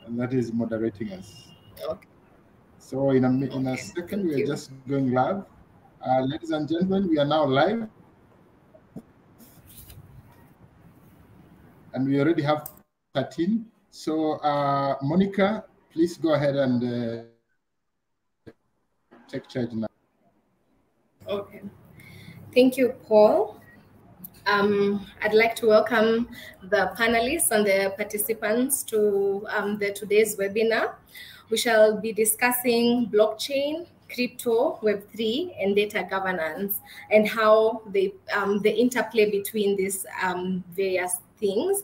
and that is moderating us. Okay. So in a second, we are just going live. Ladies and gentlemen, we are now live. And we already have 13. So Monica, please go ahead and take charge now. Okay. Thank you, Paul. I'd like to welcome the panelists and the participants to today's webinar. We shall be discussing blockchain, crypto, Web3, and data governance, and how the interplay between these various things.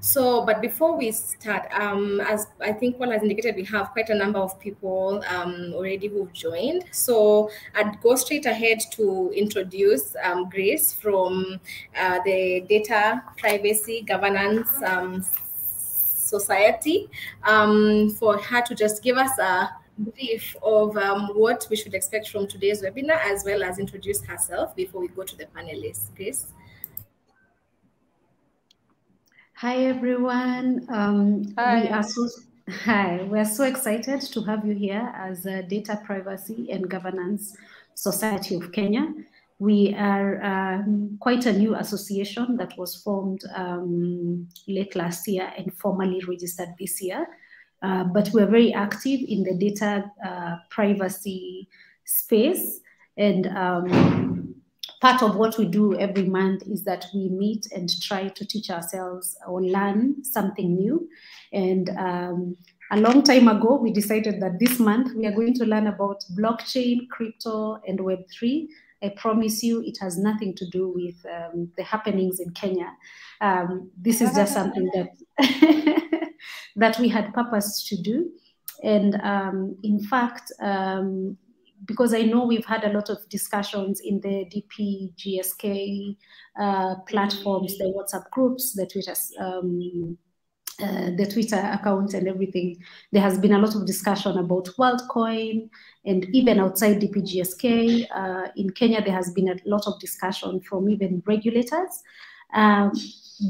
So, but before we start, as I think Paul has indicated, we have quite a number of people already who've joined. So I'd go straight ahead to introduce Grace from the Data Privacy Governance Society, for her to just give us a brief of what we should expect from today's webinar, as well as introduce herself before we go to the panelists. Grace. Hi, everyone. Hi. We're so excited to have you here as a Data Privacy and Governance Society of Kenya. We are quite a new association that was formed late last year and formally registered this year. But we're very active in the data privacy space, and part of what we do every month is that we meet and try to teach ourselves or learn something new. And a long time ago, we decided that this month we are going to learn about blockchain, crypto, and Web3. I promise you it has nothing to do with the happenings in Kenya. This is just something that, that we had purpose to do. And in fact, because I know we've had a lot of discussions in the Dpgsk platforms, the WhatsApp groups, the Twitter accounts and everything. There has been a lot of discussion about WorldCoin, and even outside Dpgsk. In Kenya, there has been a lot of discussion from even regulators,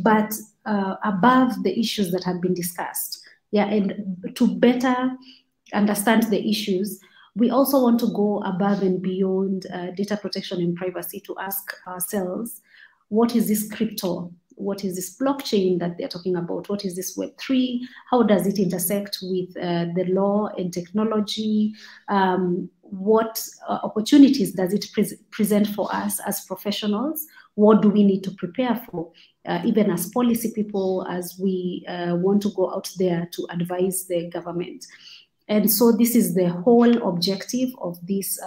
but above the issues that have been discussed. Yeah, and to better understand the issues, we also want to go above and beyond data protection and privacy to ask ourselves, what is this crypto? What is this blockchain that they're talking about? What is this Web3? How does it intersect with the law and technology? What opportunities does it present for us as professionals? What do we need to prepare for, even as policy people, as we want to go out there to advise the government? And so this is the whole objective of this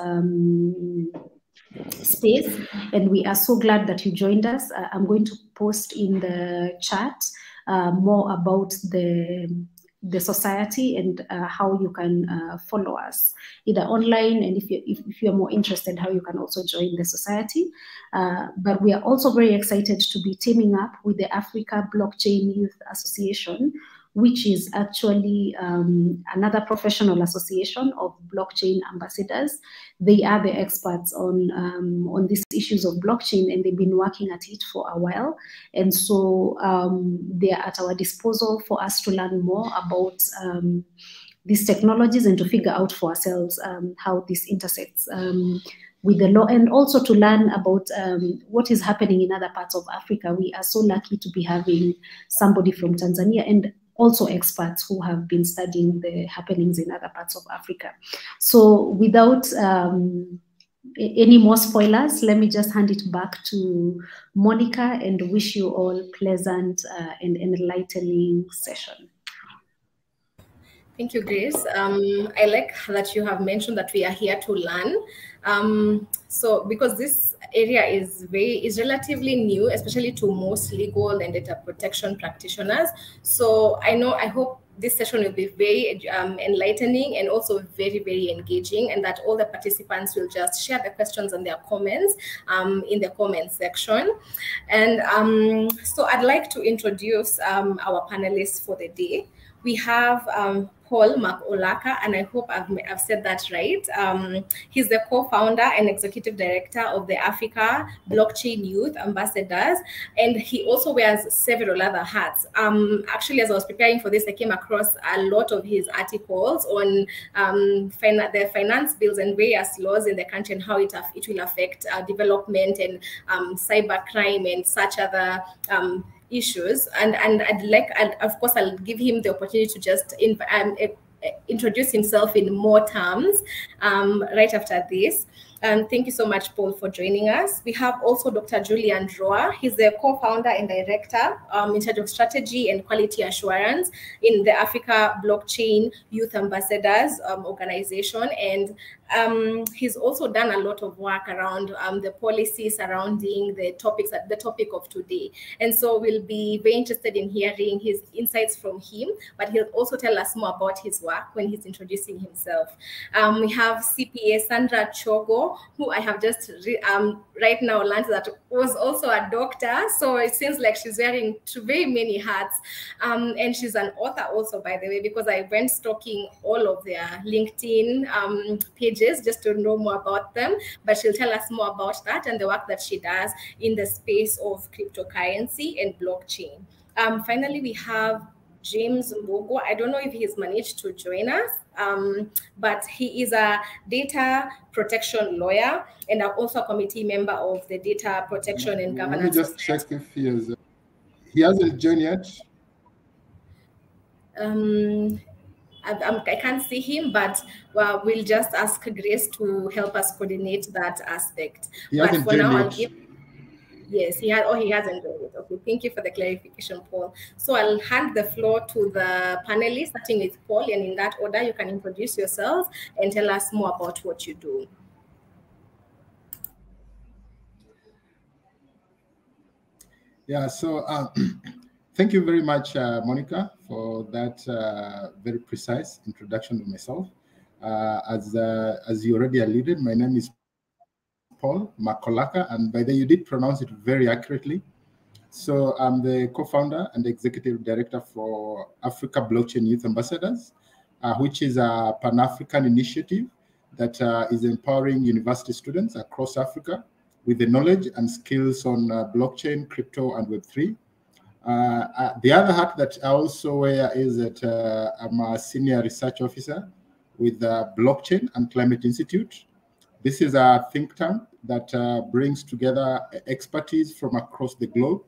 space, and we are so glad that you joined us. I'm going to post in the chat more about the society and how you can follow us either online, and if you're more interested, how you can also join the society. But we are also very excited to be teaming up with the Africa Blockchain Youth Association, which is actually another professional association of blockchain ambassadors. They are the experts on these issues of blockchain, and they've been working at it for a while. And so they are at our disposal for us to learn more about these technologies and to figure out for ourselves how this intersects with the law, and also to learn about what is happening in other parts of Africa. We are so lucky to be having somebody from Tanzania and also experts who have been studying the happenings in other parts of Africa. So without any more spoilers, let me just hand it back to Monica and wish you all pleasant and enlightening session. Thank you, Grace. I like that you have mentioned that we are here to learn. So because this area is relatively new, especially to most legal and data protection practitioners. So I hope this session will be very enlightening and also very, very engaging, and that all the participants will just share their questions and their comments in the comment section. And so I'd like to introduce our panelists for the day. We have Paul Makolaka, and I hope I've said that right. He's the co-founder and executive director of the Africa Blockchain Youth Ambassadors, and he also wears several other hats. Actually, as I was preparing for this, I came across a lot of his articles on the finance bills and various laws in the country and how it will affect development and cybercrime and such other issues. And of course, I'll give him the opportunity to just introduce himself in more terms right after this. Thank you so much, Paul, for joining us. We have also Dr. Julian Droa. He's the co-founder and director in charge of strategy and quality assurance in the Africa Blockchain Youth Ambassadors organization. And he's also done a lot of work around the policy surrounding the topic of today. And so we'll be very interested in hearing his insights from him, but he'll also tell us more about his work when he's introducing himself. We have CPA Sandra Chogo, who I have just right now learned that was also a doctor. So it seems like she's wearing very many hats. And she's an author also, by the way, because I went stalking all of their LinkedIn pages just to know more about them. But she'll tell us more about that and the work that she does in the space of cryptocurrency and blockchain. Finally, we have James Mbogo. I don't know if he's managed to join us, but he is a data protection lawyer and also a committee member of the Data Protection and Governance. Let me just check if he is. He hasn't joined yet. I can't see him, but we'll just ask Grace to help us coordinate that aspect. But for now, I'll give. Yes, he hasn't done it. Okay, thank you for the clarification, Paul. So I'll hand the floor to the panelists, starting with Paul, and in that order, you can introduce yourselves and tell us more about what you do. Yeah, so thank you very much, Monica, for that very precise introduction to myself. As you already alluded, my name is Paul Makolaka, and by the way, you did pronounce it very accurately. So I'm the co-founder and executive director for Africa Blockchain Youth Ambassadors, which is a Pan-African initiative that is empowering university students across Africa with the knowledge and skills on blockchain, crypto, and Web3. The other hat that I also wear is that I'm a senior research officer with the Blockchain and Climate Institute. This is a think tank that brings together expertise from across the globe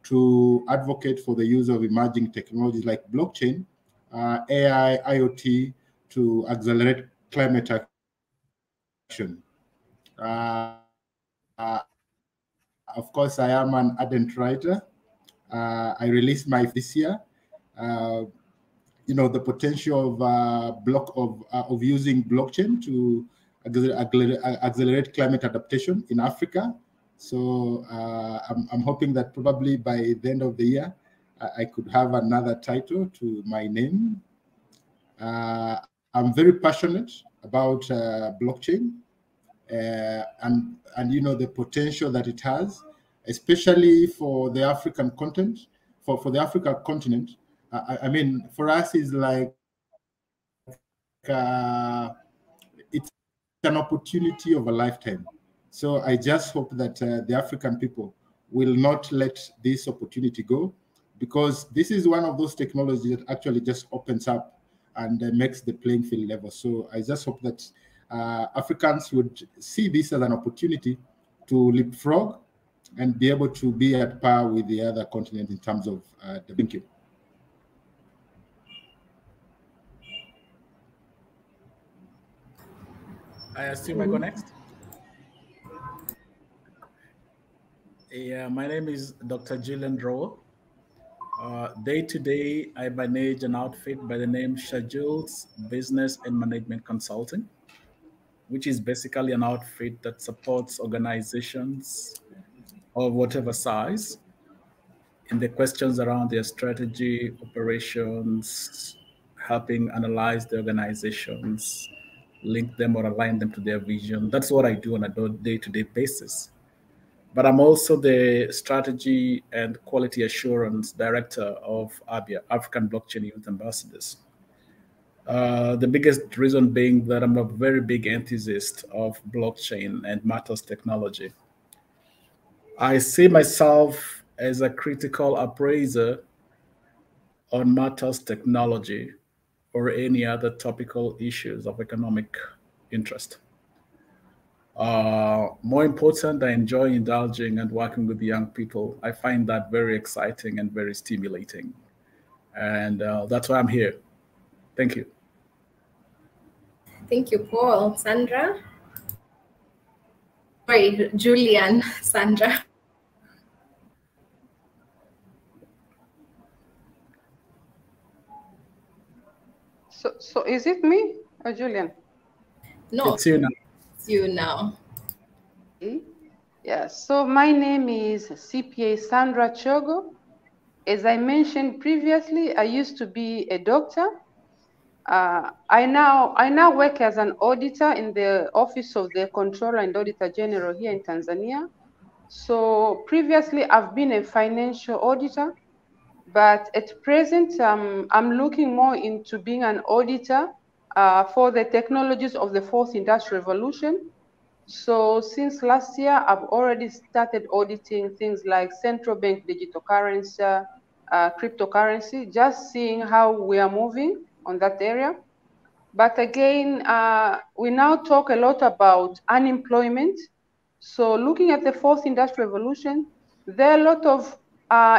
to advocate for the use of emerging technologies like blockchain, AI, IoT to accelerate climate action. Of course, I am an ardent writer. I released my this year. You know, the potential of using blockchain to accelerate climate adaptation in Africa. So I'm hoping that probably by the end of the year, I could have another title to my name. I'm very passionate about blockchain and you know the potential that it has, especially for the African continent. For the African continent, I mean, for us is like it's an opportunity of a lifetime. So I just hope that the African people will not let this opportunity go, because this is one of those technologies that actually just opens up and makes the playing field level. So I just hope that Africans would see this as an opportunity to leapfrog and be able to be at par with the other continent in terms of the thinking. I assume I go next. Yeah, my name is Dr. Julian Droa. Day to day, I manage an outfit by the name Schedules Business and Management Consulting, which is basically an outfit that supports organizations of whatever size in the questions around their strategy, operations, helping analyze the organizations, link them or align them to their vision. That's what I do on a day-to-day basis. But I'm also the strategy and quality assurance director of Abya, African Blockchain Youth Ambassadors. The biggest reason being that I'm a very big enthusiast of blockchain and matters technology. I see myself as a critical appraiser on matters technology or any other topical issues of economic interest. More important, I enjoy indulging and working with young people. I find that very exciting and very stimulating. And that's why I'm here. Thank you. Thank you, Paul. Sandra? Sorry, Julian, Sandra. So is it me or Julian? No, it's you now. It's you now. Yeah, so my name is CPA Sandra Chogo. As I mentioned previously, I used to be a doctor. I now work as an auditor in the Office of the Controller and Auditor General here in Tanzania. So previously, I've been a financial auditor, but at present, I'm looking more into being an auditor for the technologies of the fourth industrial revolution. So since last year, I've already started auditing things like central bank digital currency, cryptocurrency, just seeing how we are moving on that area. But again, we now talk a lot about unemployment. So looking at the fourth industrial revolution, there are a lot of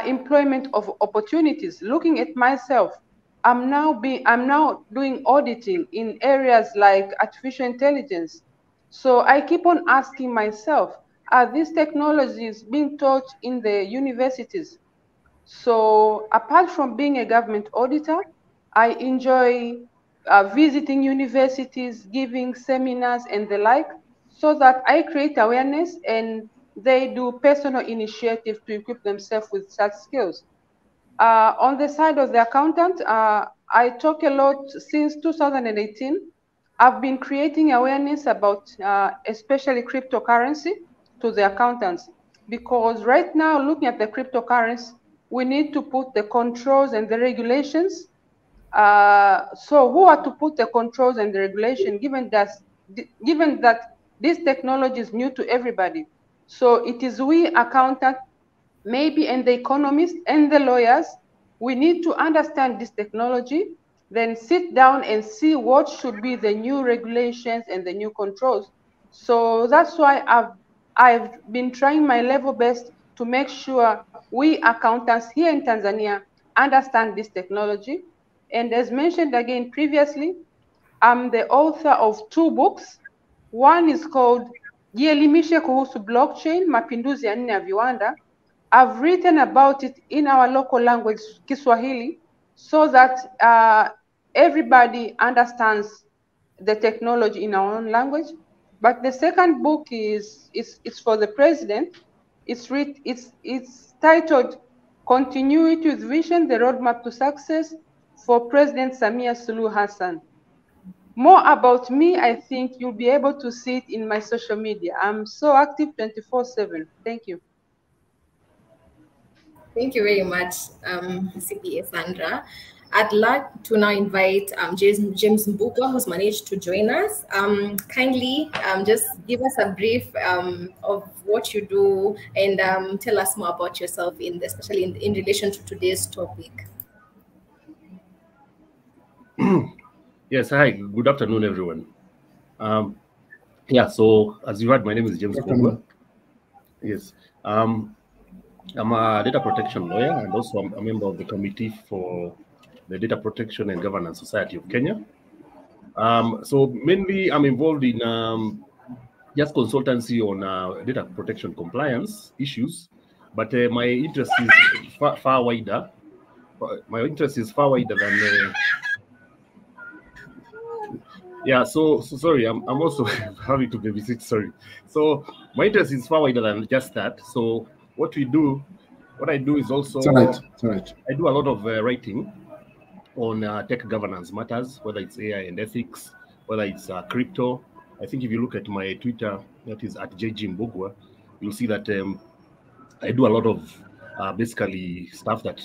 employment of opportunities. Looking at myself, I'm now doing auditing in areas like artificial intelligence. So I keep on asking myself, are these technologies being taught in the universities? So apart from being a government auditor, I enjoy visiting universities, giving seminars and the like, so that I create awareness and they do personal initiative to equip themselves with such skills. On the side of the accountant, I talk a lot since 2018. I've been creating awareness about especially cryptocurrency to the accountants, because right now, looking at the cryptocurrency, we need to put the controls and the regulations. So who are to put the controls and the regulation, given that this technology is new to everybody? So it is we accountants, maybe, and the economists and the lawyers, we need to understand this technology, then sit down and see what should be the new regulations and the new controls. So that's why I've been trying my level best to make sure we accountants here in Tanzania understand this technology. And as mentioned again previously, I'm the author of 2 books. One is called Jielimishe Kuhusu Blockchain, Mapinduzi ya 4 ya Viwanda. I've written about it in our local language, Kiswahili, so that everybody understands the technology in our own language. But the second book is for the president. It's titled Continuity with Vision, the Roadmap to Success for President Samia Suluhu Hassan. More about me, I think you'll be able to see it in my social media. I'm so active 24/7. Thank you. Thank you very much, CPA Sandra. I'd like to now invite James Mbugua, who's managed to join us. Kindly just give us a brief of what you do and tell us more about yourself, especially in relation to today's topic. Yes, hi, good afternoon, everyone. Yeah, so as you heard, my name is James Mbugua. Yes, I'm a data protection lawyer, and also I'm a member of the committee for the Data Protection and Governance Society of Kenya. So mainly I'm involved in just consultancy on data protection compliance issues, but my interest is far wider. My interest is far wider than yeah, so sorry, I'm also having to babysit, sorry. So my interest is far wider than just that. So what I do is also, it's all right. I do a lot of writing on tech governance matters, whether it's AI and ethics, whether it's crypto. I think if you look at my Twitter, that is at JG Mbugua, you'll see that I do a lot of basically stuff that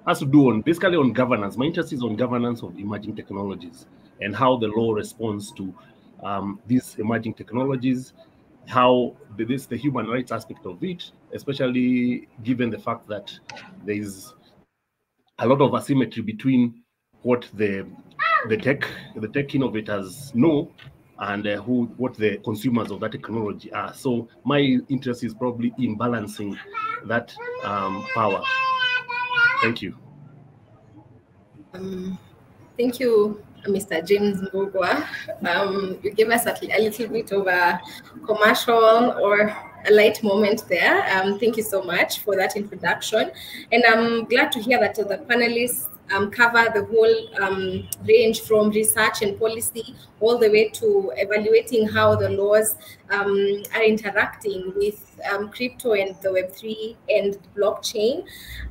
has to do basically on governance. My interest is on governance of emerging technologies and how the law responds to these emerging technologies, how the human rights aspect of it, especially given the fact that there is a lot of asymmetry between what the tech innovators know and what the consumers of that technology are. So my interest is probably in balancing that power. Thank you. Thank you, Mr. James Mbugwa. You gave us a little bit of a commercial or a light moment there. Thank you so much for that introduction. And I'm glad to hear that the panelists cover the whole range from research and policy all the way to evaluating how the laws are interacting with crypto and the Web3 and blockchain.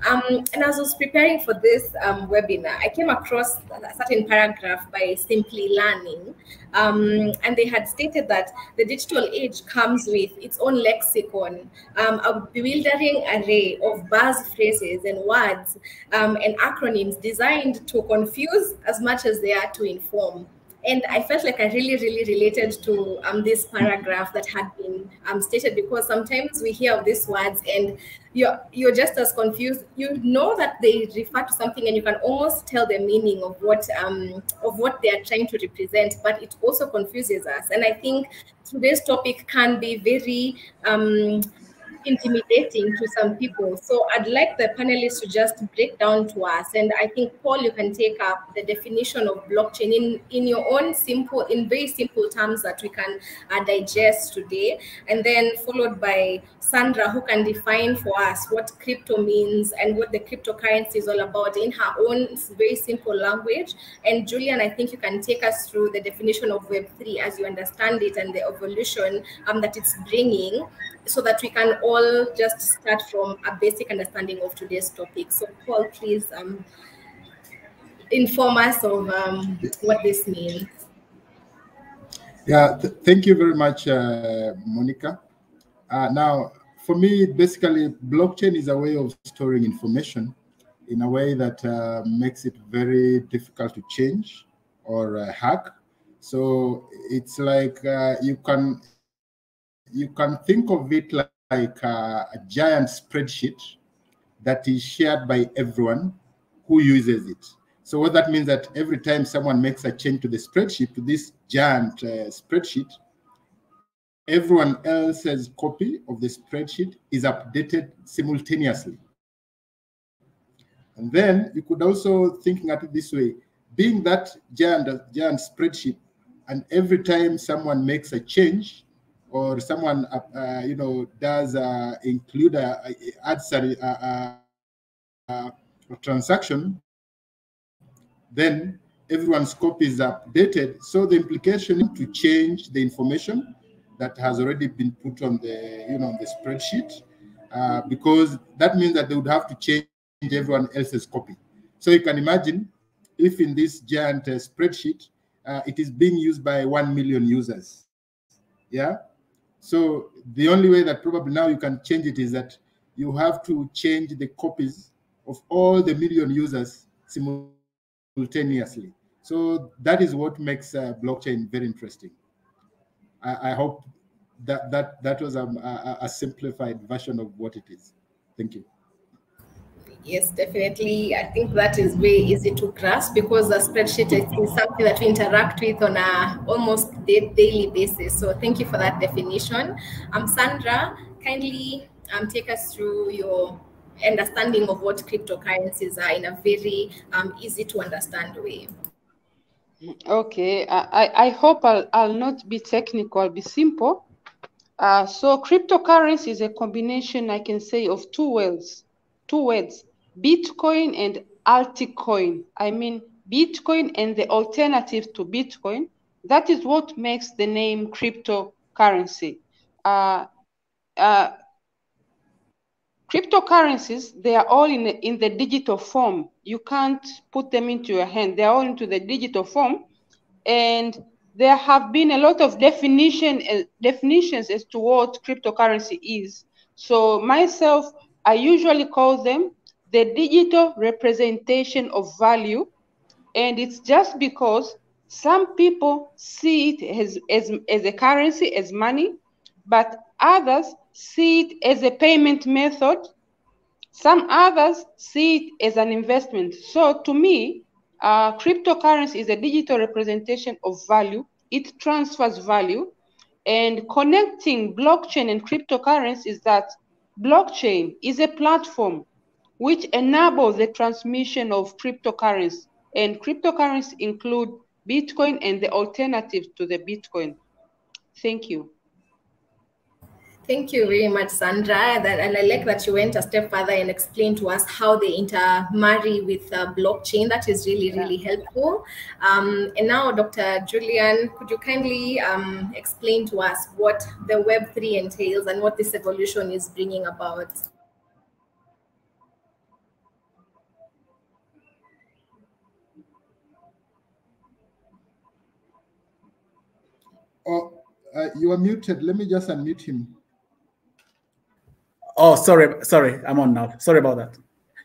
And as I was preparing for this webinar, I came across a certain paragraph by Simply Learning, and they had stated that the digital age comes with its own lexicon, a bewildering array of buzz phrases and words and acronyms designed to confuse as much as they are to inform. And I felt like I really related to this paragraph that had been stated, because sometimes we hear of these words and you're just as confused. You know that they refer to something and you can almost tell the meaning of what they are trying to represent, but it also confuses us. And I think today's topic can be very intimidating to some people. So I'd like the panelists to just break down to us. And I think, Paul, you can take up the definition of blockchain in your own very simple terms that we can digest today. And then followed by Sandra, who can define for us what crypto means and what the cryptocurrency is all about in her own very simple language. And Julian, I think you can take us through the definition of Web3 as you understand it and the evolution that it's bringing, so that we can all just start from a basic understanding of today's topic. So Paul, please inform us of what this means. Yeah, thank you very much, Monica. Now, for me, basically, blockchain is a way of storing information in a way that makes it very difficult to change or hack. So it's like you can think of it like a giant spreadsheet that is shared by everyone who uses it. So what that means that every time someone makes a change to the spreadsheet, to this giant spreadsheet, everyone else's copy of the spreadsheet is updated simultaneously. And then you could also think at it this way, being that giant spreadsheet, and every time someone makes a change, or someone does include adds a transaction, then everyone's copy is updated. So the implication to change the information that has already been put on the on the spreadsheet, because that means that they would have to change everyone else's copy. So you can imagine if in this giant spreadsheet it is being used by 1 million users. Yeah. So the only way that probably now you can change it is that you have to change the copies of all the million users simultaneously. So that is what makes blockchain very interesting. I hope that was a simplified version of what it is. Thank you. Yes, definitely. I think that is very easy to grasp, because a spreadsheet is something that we interact with on a almost daily basis. So thank you for that definition. Sandra, kindly take us through your understanding of what cryptocurrencies are in a very easy to understand way. Okay, I hope I'll not be technical, I'll be simple. So cryptocurrency is a combination, I can say, of two words, Bitcoin and altcoin. I mean, Bitcoin and the alternative to Bitcoin. That is what makes the name cryptocurrency. Cryptocurrencies, they are all in the digital form. You can't put them into your hand. They're all into the digital form. And there have been a lot of definitions as to what cryptocurrency is. So myself, I usually call them the digital representation of value, and it's just because some people see it as a currency, as money, but others see it as a payment method. Some others see it as an investment. So to me, cryptocurrency is a digital representation of value. It transfers value. And connecting blockchain and cryptocurrency is that blockchain is a platform which enables the transmission of cryptocurrency. And cryptocurrency include Bitcoin and the alternatives to the Bitcoin. Thank you. Thank you very much, Sandra. And I like that you went a step further and explained to us how they intermarry with blockchain. That is really, really helpful. And now, Dr. Julian, could you kindly explain to us what the Web3 entails and what this evolution is bringing about? Oh, you are muted. Let me just unmute him. Oh, sorry, I'm on now. Sorry about that.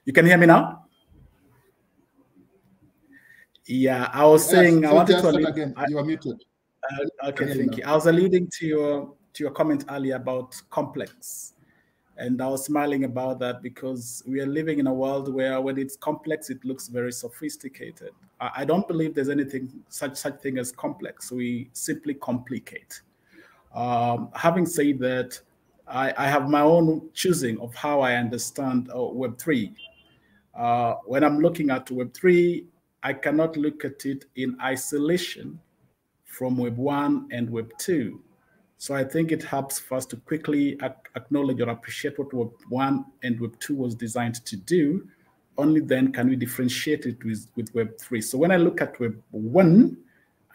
You can hear me now? Yeah, I was saying, I wanted to allude again. You are muted. Okay, thank you. I was alluding to your comment earlier about complex, and I was smiling about that because we are living in a world where when it's complex, it looks very sophisticated. I don't believe there's anything such thing as complex. We simply complicate. Having said that, I have my own choosing of how I understand Web3. When I'm looking at Web3, I cannot look at it in isolation from Web 1 and Web 2. So I think it helps for us to quickly acknowledge or appreciate what Web 1 and Web 2 was designed to do. Only then can we differentiate it with Web 3. So when I look at Web 1,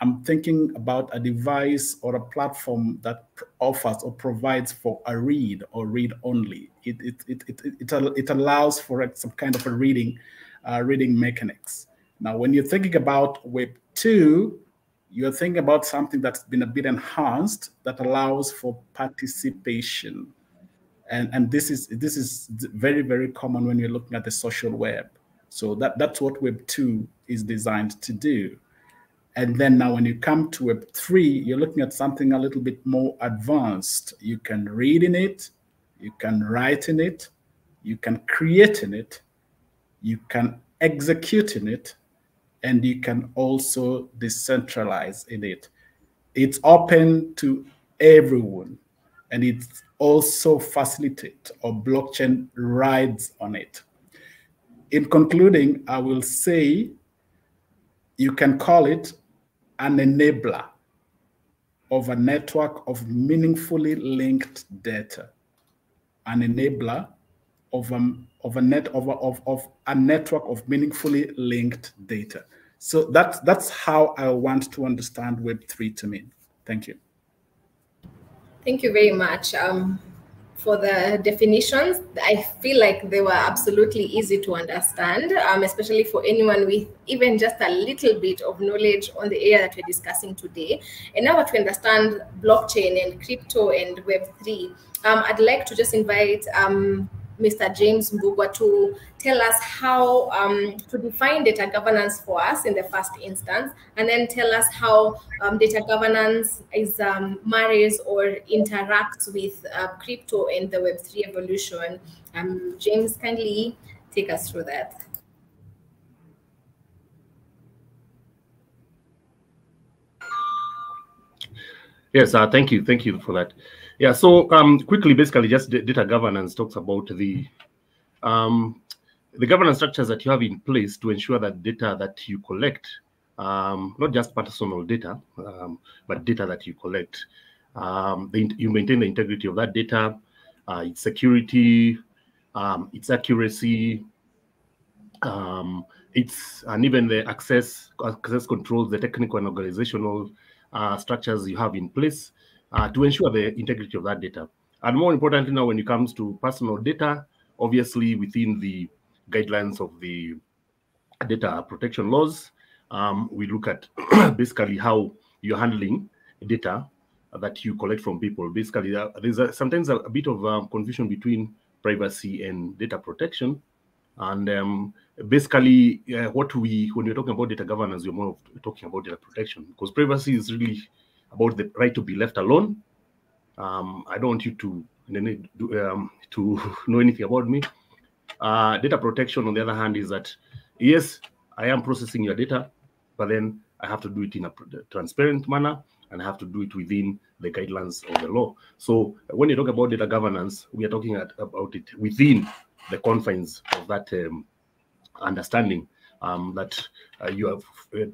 I'm thinking about a device or a platform that offers or provides for a read or read only. It allows for some kind of a reading mechanics. Now, when you're thinking about Web 2, you're thinking about something that's been a bit enhanced that allows for participation. And this is very, very common when you're looking at the social web. So that's what Web 2 is designed to do. And then now when you come to Web 3, you're looking at something a little bit more advanced. You can read in it, you can write in it, you can create in it, you can execute in it, and you can also decentralize in it. It's open to everyone, and it's also facilitated or blockchain rides on it. In concluding, I will say you can call it an enabler of a network of meaningfully linked data, an enabler of a network of meaningfully linked data. So that's how I want to understand Web3 to me. Thank you. Thank you very much for the definitions. I feel like they were absolutely easy to understand, especially for anyone with even just a little bit of knowledge on the area that we're discussing today. And now to understand blockchain and crypto and Web3, I'd like to just invite Mr. James Mbugwa to tell us how to define data governance for us in the first instance, and then tell us how data governance is marries or interacts with crypto and the Web3 evolution. James, kindly take us through that. Yes, thank you for that. Yeah, so quickly, basically, just data governance talks about the governance structures that you have in place to ensure that data that you collect, not just personal data, but data that you collect, you maintain the integrity of that data, its security, its accuracy, and even the access controls, the technical and organizational structures you have in place to ensure the integrity of that data. And more importantly, now when it comes to personal data, obviously within the guidelines of the data protection laws, we look at basically how you're handling data that you collect from people. Basically, there's sometimes a bit of confusion between privacy and data protection. And basically, when we're talking about data governance, we're more talking about data protection, because privacy is really about the right to be left alone. I don't want you to know anything about me. Data protection, on the other hand, is that, yes, I am processing your data, but then I have to do it in a transparent manner, and I have to do it within the guidelines of the law. So when you talk about data governance, we are talking about it within the confines of that understanding, that you are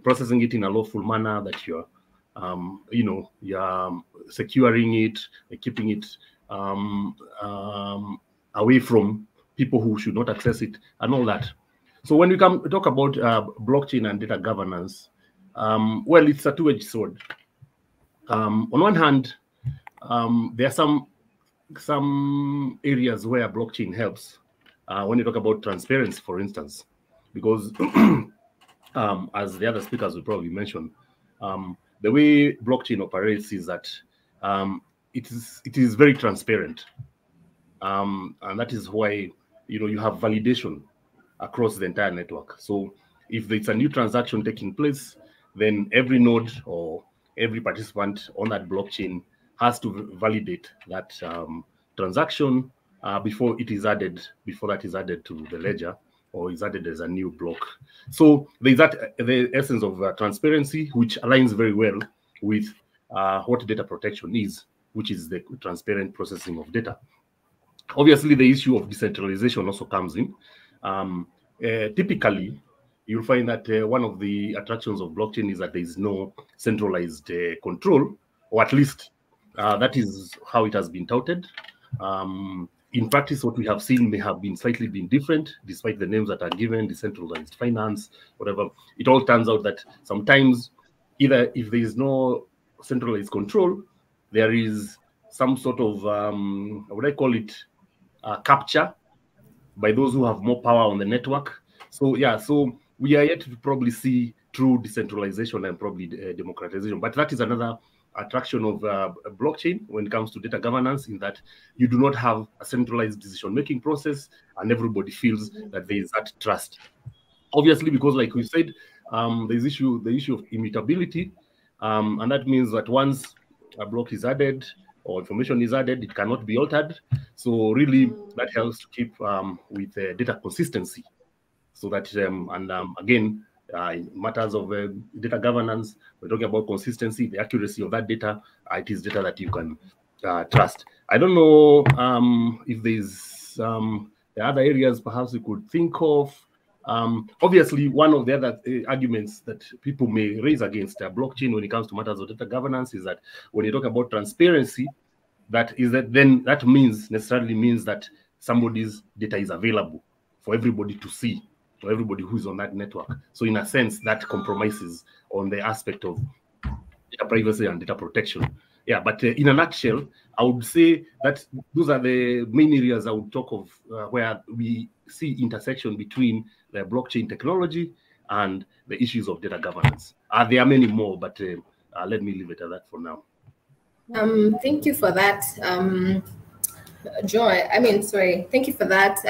processing it in a lawful manner, that you're you're securing it, keeping it away from people who should not access it, and all that. So when we talk about blockchain and data governance, well, it's a two-edged sword. On one hand, there are some areas where blockchain helps. When you talk about transparency, for instance, because as the other speakers will probably mention, the way blockchain operates is that it is very transparent, and that is why you have validation across the entire network. So if it's a new transaction taking place, then every node or every participant on that blockchain has to validate that transaction before that is added to the ledger or is added as a new block. So there's the essence of transparency, which aligns very well with what data protection is, which is the transparent processing of data. Obviously, the issue of decentralization also comes in. Typically, you'll find that one of the attractions of blockchain is that there is no centralized control, or at least that is how it has been touted. In practice, what we have seen may have been slightly different, despite the names that are given, decentralized finance, whatever. It all turns out that sometimes, either if there is no centralized control, there is some sort of, what would I call it, capture by those who have more power on the network. So yeah, so we are yet to probably see true decentralization and probably democratization. But that is another attraction of blockchain when it comes to data governance, in that you do not have a centralized decision-making process, and everybody feels that there is that trust. Obviously, because like we said, there's the issue of immutability, and that means that once a block is added or information is added, it cannot be altered. So really, that helps to keep with data consistency. So that, again, in matters of data governance, we're talking about consistency, the accuracy of that data. It is data that you can trust. I don't know if there's the other areas perhaps you could think of. Obviously, one of the other arguments that people may raise against blockchain when it comes to matters of data governance is that when you talk about transparency, that necessarily means that somebody's data is available for everybody to see, for everybody who's on that network. So in a sense, that compromises on the aspect of data privacy and data protection. Yeah, but in a nutshell, I would say that those are the main areas I would talk of where we see intersection between the blockchain technology and the issues of data governance. There are many more, but let me leave it at that for now. Thank you for that, thank you for that,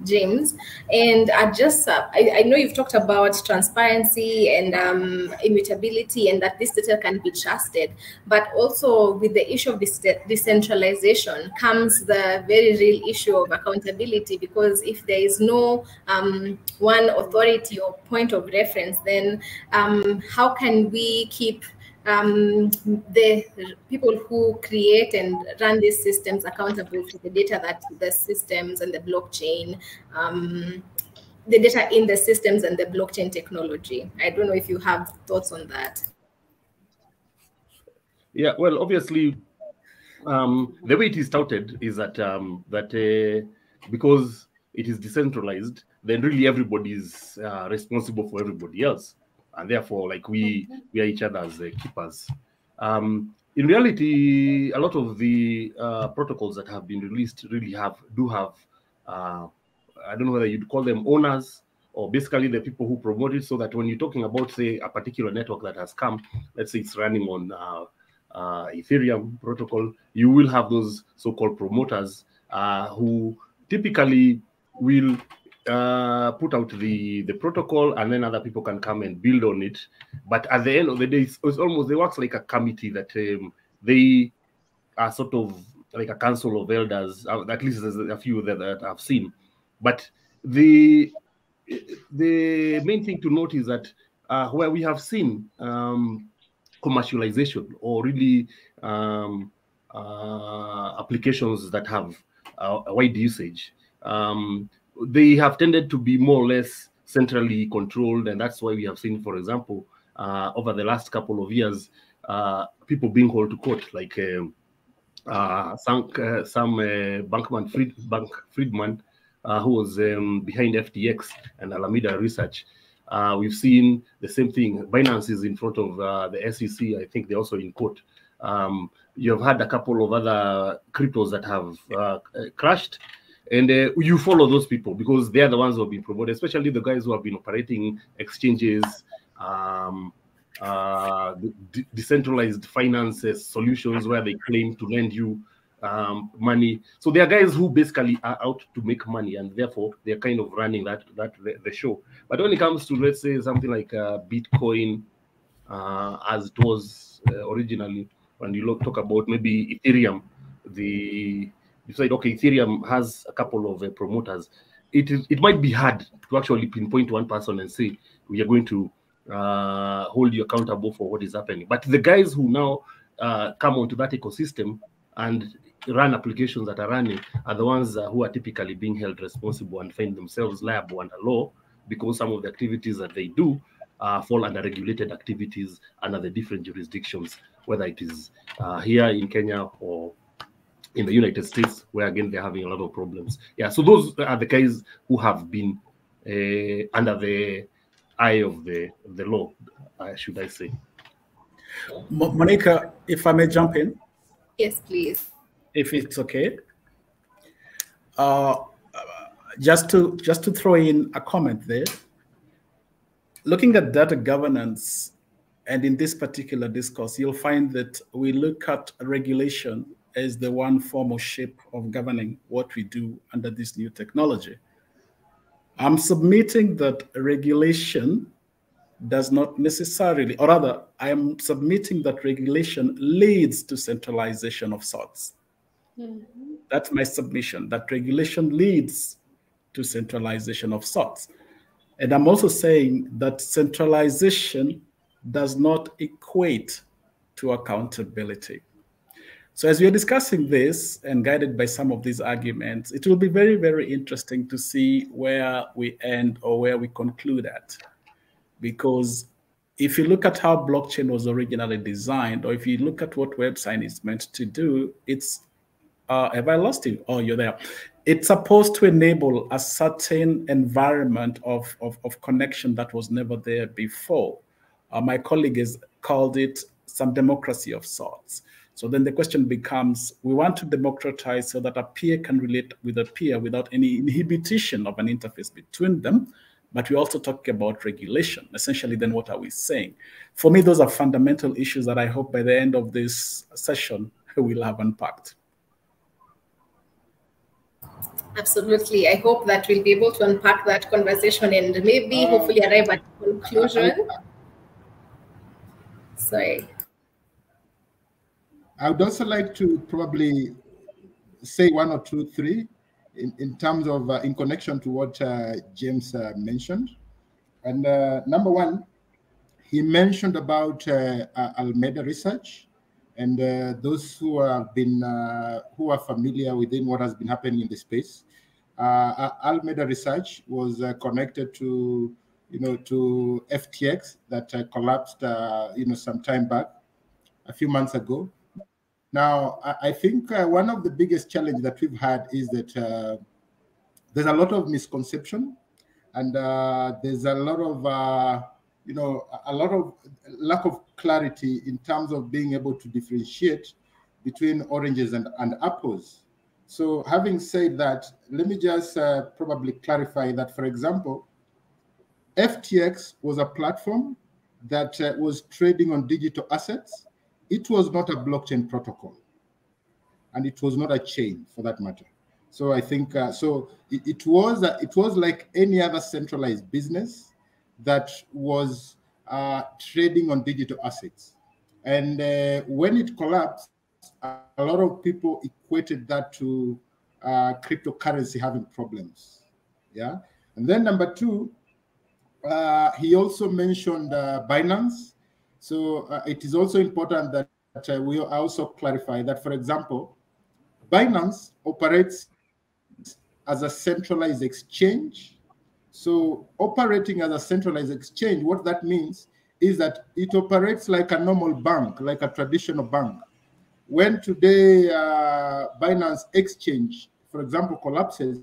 James. And I know you've talked about transparency and immutability, and that this data can be trusted. But also with the issue of decentralization comes the very real issue of accountability, because if there is no one authority or point of reference, then how can we keep the people who create and run these systems accountable for the data that the systems and the blockchain, the data in the systems and the blockchain technology? I don't know if you have thoughts on that. Yeah, well, obviously, the way it is touted is that because it is decentralized, then really everybody is responsible for everybody else. And therefore, like we are each other's keepers. In reality, a lot of the protocols that have been released really do have I don't know whether you'd call them owners, or basically the people who promote it, so that when you're talking about, say, a particular network that has come, let's say it's running on Ethereum protocol, you will have those so-called promoters who typically will put out the protocol, and then other people can come and build on it. But at the end of the day, it's almost, they works like a committee that they are sort of like a council of elders. At least there's a few that I've seen. But the main thing to note is that where we have seen commercialization or really applications that have a wide usage, they have tended to be more or less centrally controlled, and that's why we have seen, for example, over the last couple of years, people being hauled to court, like some Bankman-Friedman, who was behind FTX and Alameda Research. We've seen the same thing. Binance is in front of the SEC. I think they're also in court. You've had a couple of other cryptos that have crashed. And you follow those people because they're the ones who have been promoted, especially the guys who have been operating exchanges, decentralized finance solutions where they claim to lend you money. So there are guys who basically are out to make money, and therefore they're kind of running the show. But when it comes to, let's say, something like Bitcoin, as it was originally, when you talk about maybe Ethereum, you said, okay, Ethereum has a couple of promoters. It might be hard to actually pinpoint one person and say, we are going to hold you accountable for what is happening. But the guys who now come onto that ecosystem and run applications that are running are the ones who are typically being held responsible and find themselves liable under law, because some of the activities that they do fall under regulated activities under the different jurisdictions, whether it is here in Kenya or in the United States, where again they're having a lot of problems. Yeah, so those are the guys who have been under the eye of the law, should I say. Monica, if I may jump in. Yes, please. If it's okay. Just to throw in a comment there. Looking at data governance, and in this particular discourse, you'll find that we look at regulation as the one form or shape of governing what we do under this new technology. I'm submitting that regulation does not necessarily, or rather, I am submitting that regulation leads to centralization of sorts. Mm-hmm. That's my submission, that regulation leads to centralization of sorts. And I'm also saying that centralization does not equate to accountability. So as we are discussing this and guided by some of these arguments, it will be very, very interesting to see where we end or where we conclude at. Because if you look at how blockchain was originally designed, or if you look at what WebSign is meant to do, it's, have I lost you? Oh, you're there. It's supposed to enable a certain environment of connection that was never there before. My colleague has called it some democracy of sorts. So then the question becomes, we want to democratize so that a peer can relate with a peer without any inhibition of an interface between them. But we also talk about regulation. Essentially, then what are we saying? For me, those are fundamental issues that I hope by the end of this session, we'll have unpacked. Absolutely. I hope that we'll be able to unpack that conversation and maybe hopefully arrive at a conclusion. Sorry. I would also like to probably say one or two, three in terms of in connection to what James mentioned. And number one, he mentioned about Alameda Research, and those who have been who are familiar within what has been happening in the space. Alameda Research was connected to to FTX that collapsed some time back, a few months ago. Now, I think one of the biggest challenges that we've had is that there's a lot of misconception, and there's a lot of lack of clarity in terms of being able to differentiate between oranges and apples. So having said that, let me just probably clarify that, for example, FTX was a platform that was trading on digital assets. It was not a blockchain protocol, and it was not a chain for that matter. So I think so. It was like any other centralized business that was trading on digital assets, and when it collapsed, a lot of people equated that to cryptocurrency having problems. Yeah, and then number two, he also mentioned Binance. So it is also important that we also clarify that, for example, Binance operates as a centralized exchange. So operating as a centralized exchange, what that means is that it operates like a normal bank, like a traditional bank. When today Binance exchange, for example, collapses,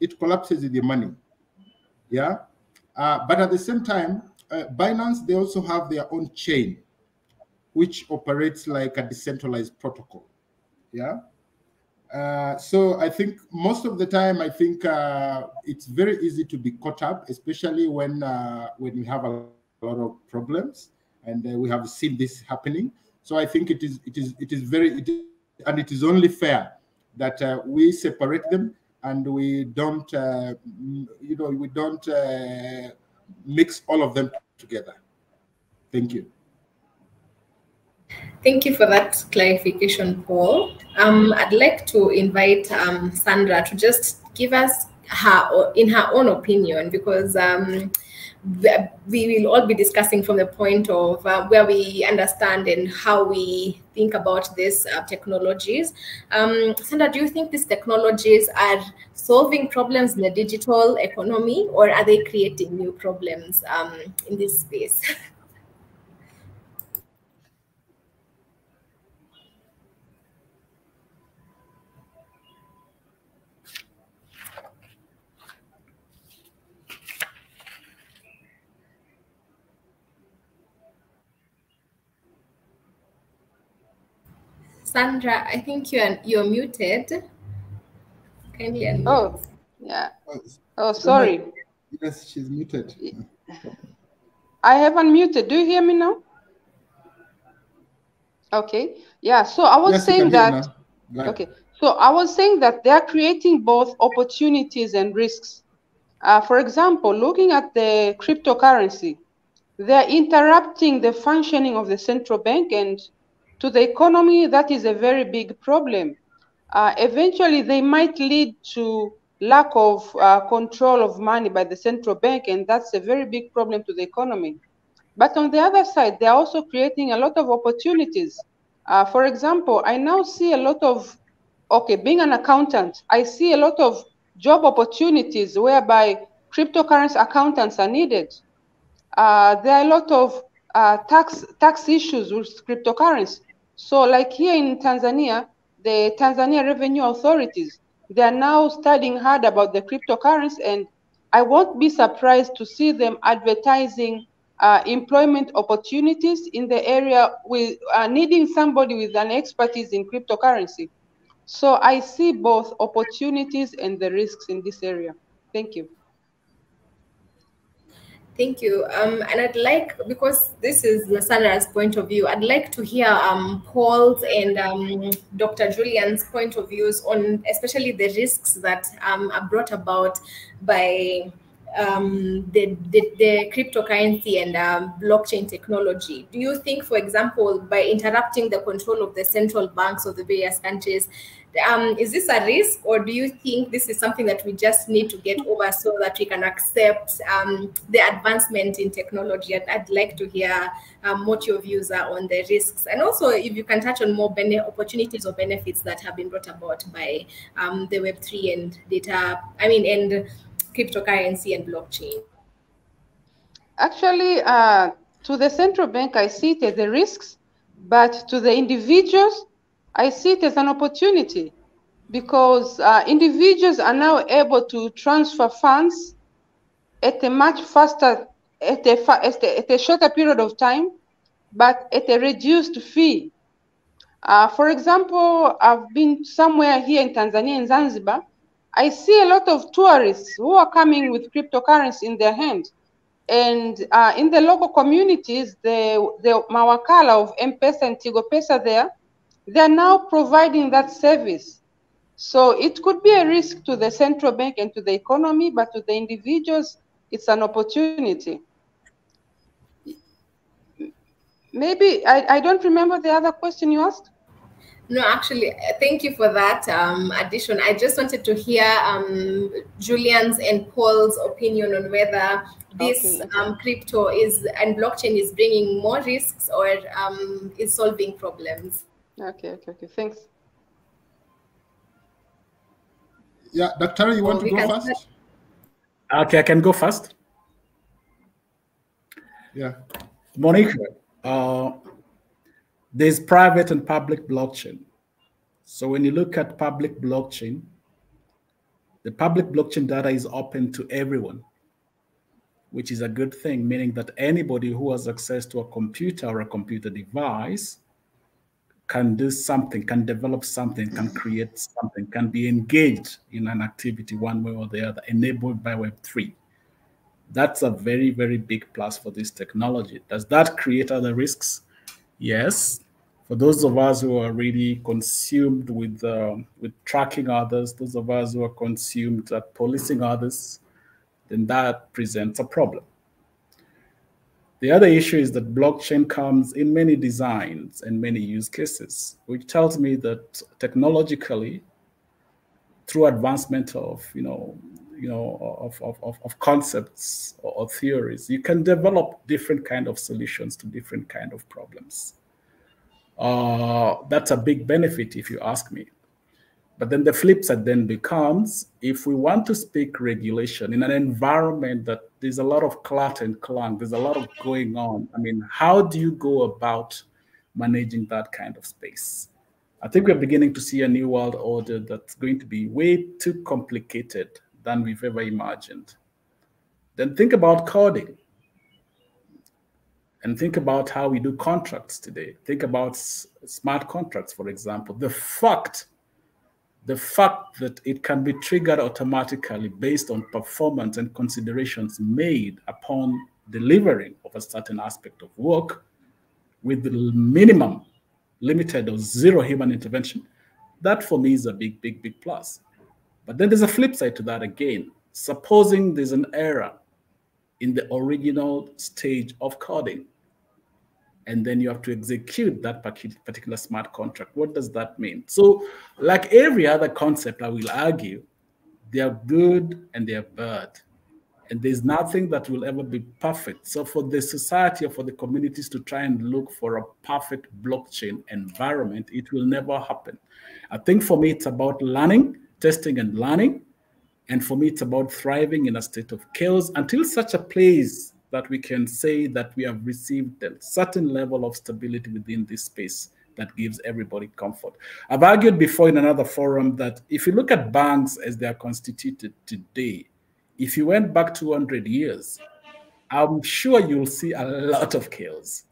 it collapses with the money. Yeah. But at the same time, Binance, they also have their own chain, which operates like a decentralized protocol. Yeah. So I think most of the time, I think it's very easy to be caught up, especially when we have a lot of problems, and we have seen this happening. So I think it is only fair that we separate them and we don't, we don't mix all of them together. Thank you. Thank you for that clarification, Paul. I'd like to invite Sandra to just give us her own opinion, because we will all be discussing from the point of where we understand and how we think about these technologies. Sandra, do you think these technologies are solving problems in the digital economy, or are they creating new problems in this space? Sandra, I think you're muted. Kindly unmute. Oh, yeah. Oh, sorry. Yes, she's muted. I have unmuted. Do you hear me now? Okay. Yeah. So I was saying that. Okay. So I was saying that they are creating both opportunities and risks. For example, looking at the cryptocurrency, they're interrupting the functioning of the central bank, and to the economy, that is a very big problem. Eventually, they might lead to lack of control of money by the central bank, and that's a very big problem to the economy. But on the other side, they're also creating a lot of opportunities. For example, I now see a lot of, being an accountant, I see a lot of job opportunities whereby cryptocurrency accountants are needed. There are a lot of tax issues with cryptocurrency. So like here in Tanzania, the Tanzania Revenue Authorities, they are now studying hard about the cryptocurrency, and I won't be surprised to see them advertising employment opportunities in the area with needing somebody with an expertise in cryptocurrency. So I see both opportunities and the risks in this area. Thank you. Thank you. And I'd like, because this is Sandra's point of view, I'd like to hear Paul's and Dr. Julian's point of views on especially the risks that are brought about by the cryptocurrency and blockchain technology. Do you think, for example, by interrupting the control of the central banks of the various countries, is this a risk, or do you think this is something that we just need to get over so that we can accept the advancement in technology? I'd like to hear what your views are on the risks, and also if you can touch on more opportunities or benefits that have been brought about by the Web3 and and cryptocurrency and blockchain. Actually, to the central bank, I see it as the risks, but to the individuals, I see it as an opportunity, because individuals are now able to transfer funds at a much faster, at a shorter period of time, but at a reduced fee. For example, I've been somewhere here in Tanzania, in Zanzibar. I see a lot of tourists who are coming with cryptocurrency in their hand. And in the local communities, the mawakala of M-Pesa and Tigo Pesa there, they're now providing that service. So it could be a risk to the central bank and to the economy, but to the individuals, it's an opportunity. Maybe, I don't remember the other question you asked. No, actually, thank you for that addition. I just wanted to hear Julian's and Paul's opinion on whether this crypto is and blockchain is bringing more risks or is solving problems. Okay, thanks. Yeah, Dr. you want to go first? Okay, I can go first. Yeah. Monica, there's private and public blockchain. So when you look at public blockchain, the public blockchain data is open to everyone, which is a good thing, meaning that anybody who has access to a computer or a computer device can do something, can develop something, can create something, can be engaged in an activity one way or the other, enabled by Web3. That's a very, very big plus for this technology. Does that create other risks? Yes. For those of us who are really consumed with tracking others, those of us who are consumed at policing others, then that presents a problem. The other issue is that blockchain comes in many designs and many use cases, which tells me that technologically, through advancement of of concepts or theories, you can develop different kind of solutions to different kind of problems. That's a big benefit if you ask me. But then the flip side then becomes, if we want to speak regulation in an environment that there's a lot of clutter and clang, there's a lot of going on. I mean, how do you go about managing that kind of space? I think we're beginning to see a new world order that's going to be way too complicated than we've ever imagined. Then think about coding. And think about how we do contracts today. Think about smart contracts, for example. The fact that it can be triggered automatically based on performance and considerations made upon delivering of a certain aspect of work with the minimum, limited or zero human intervention, that for me is a big, big, big plus. But then there's a flip side to that again. Supposing there's an error in the original stage of coding, and then you have to execute that particular smart contract. What does that mean? So like every other concept, I will argue, they are good and they are bad. And there's nothing that will ever be perfect. So for the society or for the communities to try and look for a perfect blockchain environment, it will never happen. I think for me, it's about learning, testing and learning. And for me, it's about thriving in a state of chaos until such a place that we can say that we have received a certain level of stability within this space that gives everybody comfort. I've argued before in another forum that if you look at banks as they are constituted today, if you went back 200 years, I'm sure you'll see a lot of chaos.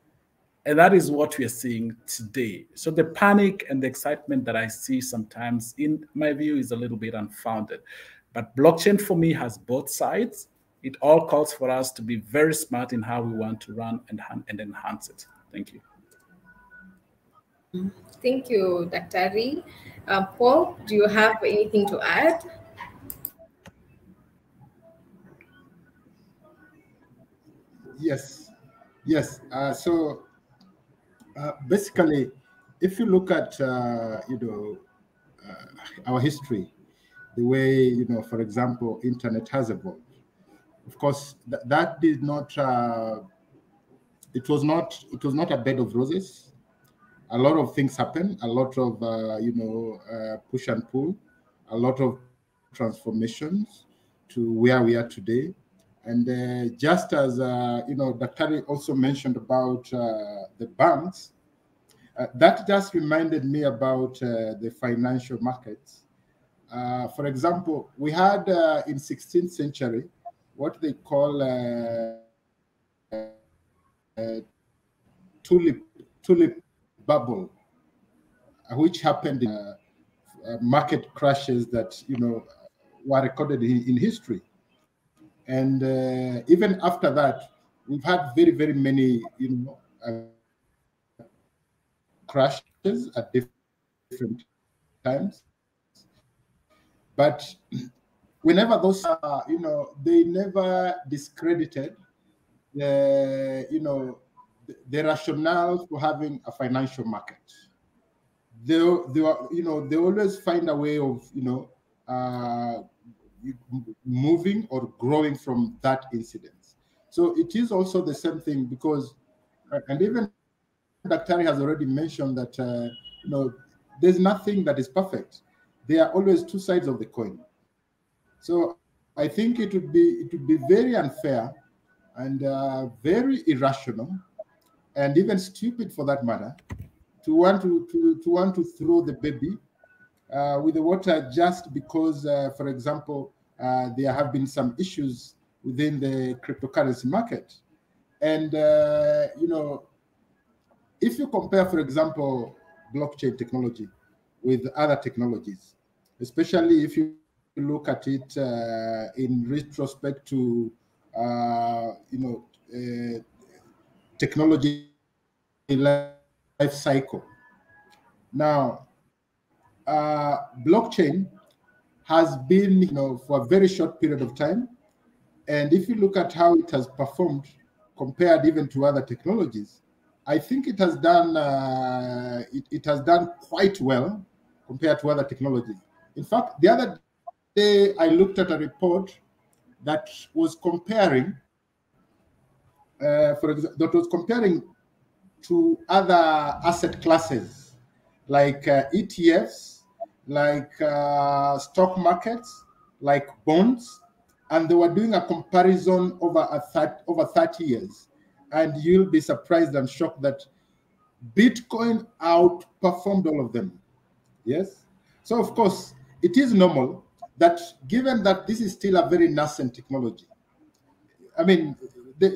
And that is what we are seeing today. So the panic and the excitement that I see sometimes, in my view, is a little bit unfounded. But blockchain for me has both sides. It all calls for us to be very smart in how we want to run and enhance it. Thank you. Thank you, Dr. Ree. Paul, do you have anything to add? Yes. So basically, if you look at our history, the way for example, internet has evolved. Of course, that did not. It was not a bed of roses. A lot of things happened. A lot of push and pull. A lot of transformations to where we are today. And just as Dr. also mentioned about the banks, that just reminded me about the financial markets. For example, we had in 16th century what they call tulip bubble, which happened in market crashes that were recorded in history. And even after that, we've had very, very many crashes at different times. But whenever those, you know, they never discredited the, you know, the rationale for having a financial market. They you know, they always find a way of, you know, moving or growing from that incident. So it is also the same thing, because, and even Daktari has already mentioned that, you know, there's nothing that is perfect. There are always two sides of the coin. So I think it would be very unfair and very irrational, and even stupid for that matter, to want to throw the baby with the water just because, for example, there have been some issues within the cryptocurrency market. And, you know, if you compare, for example, blockchain technology with other technologies, especially if you look at it in retrospect to, you know, technology life cycle. Now, blockchain has been, you know, for a very short period of time. And if you look at how it has performed compared even to other technologies, I think it has done it has done quite well compared to other technologies. In fact, the other day I looked at a report that was comparing, for example, that was comparing to other asset classes like ETFs, like stock markets, like bonds, and they were doing a comparison over 30 years. And you'll be surprised and shocked that Bitcoin outperformed all of them. Yes. So of course, it is normal that, given that this is still a very nascent technology, I mean,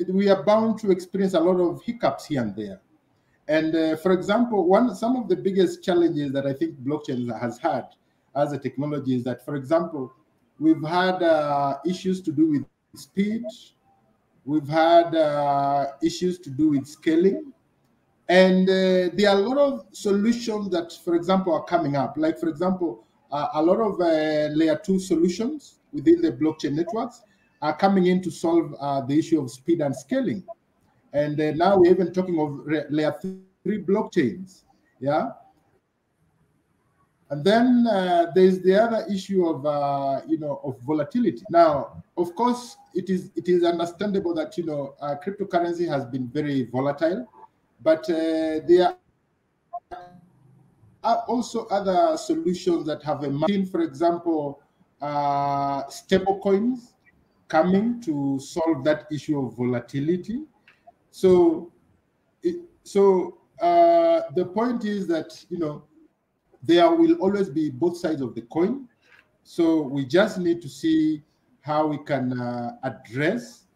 we are bound to experience a lot of hiccups here and there. And for example, some of the biggest challenges that I think blockchain has had as a technology is that, for example, we've had issues to do with speed. We've had issues to do with scaling. And there are a lot of solutions that, for example, are coming up. Like, for example, a lot of layer 2 solutions within the blockchain networks are coming in to solve the issue of speed and scaling. And now we're even talking of layer 3 blockchains. Yeah. And then there's the other issue of, you know, of volatility. Now, of course, it is understandable that, you know, cryptocurrency has been very volatile, but there are also other solutions that have emerged. For example, stable coins coming to solve that issue of volatility. So, the point is that, you know, there will always be both sides of the coin. So we just need to see how we can address,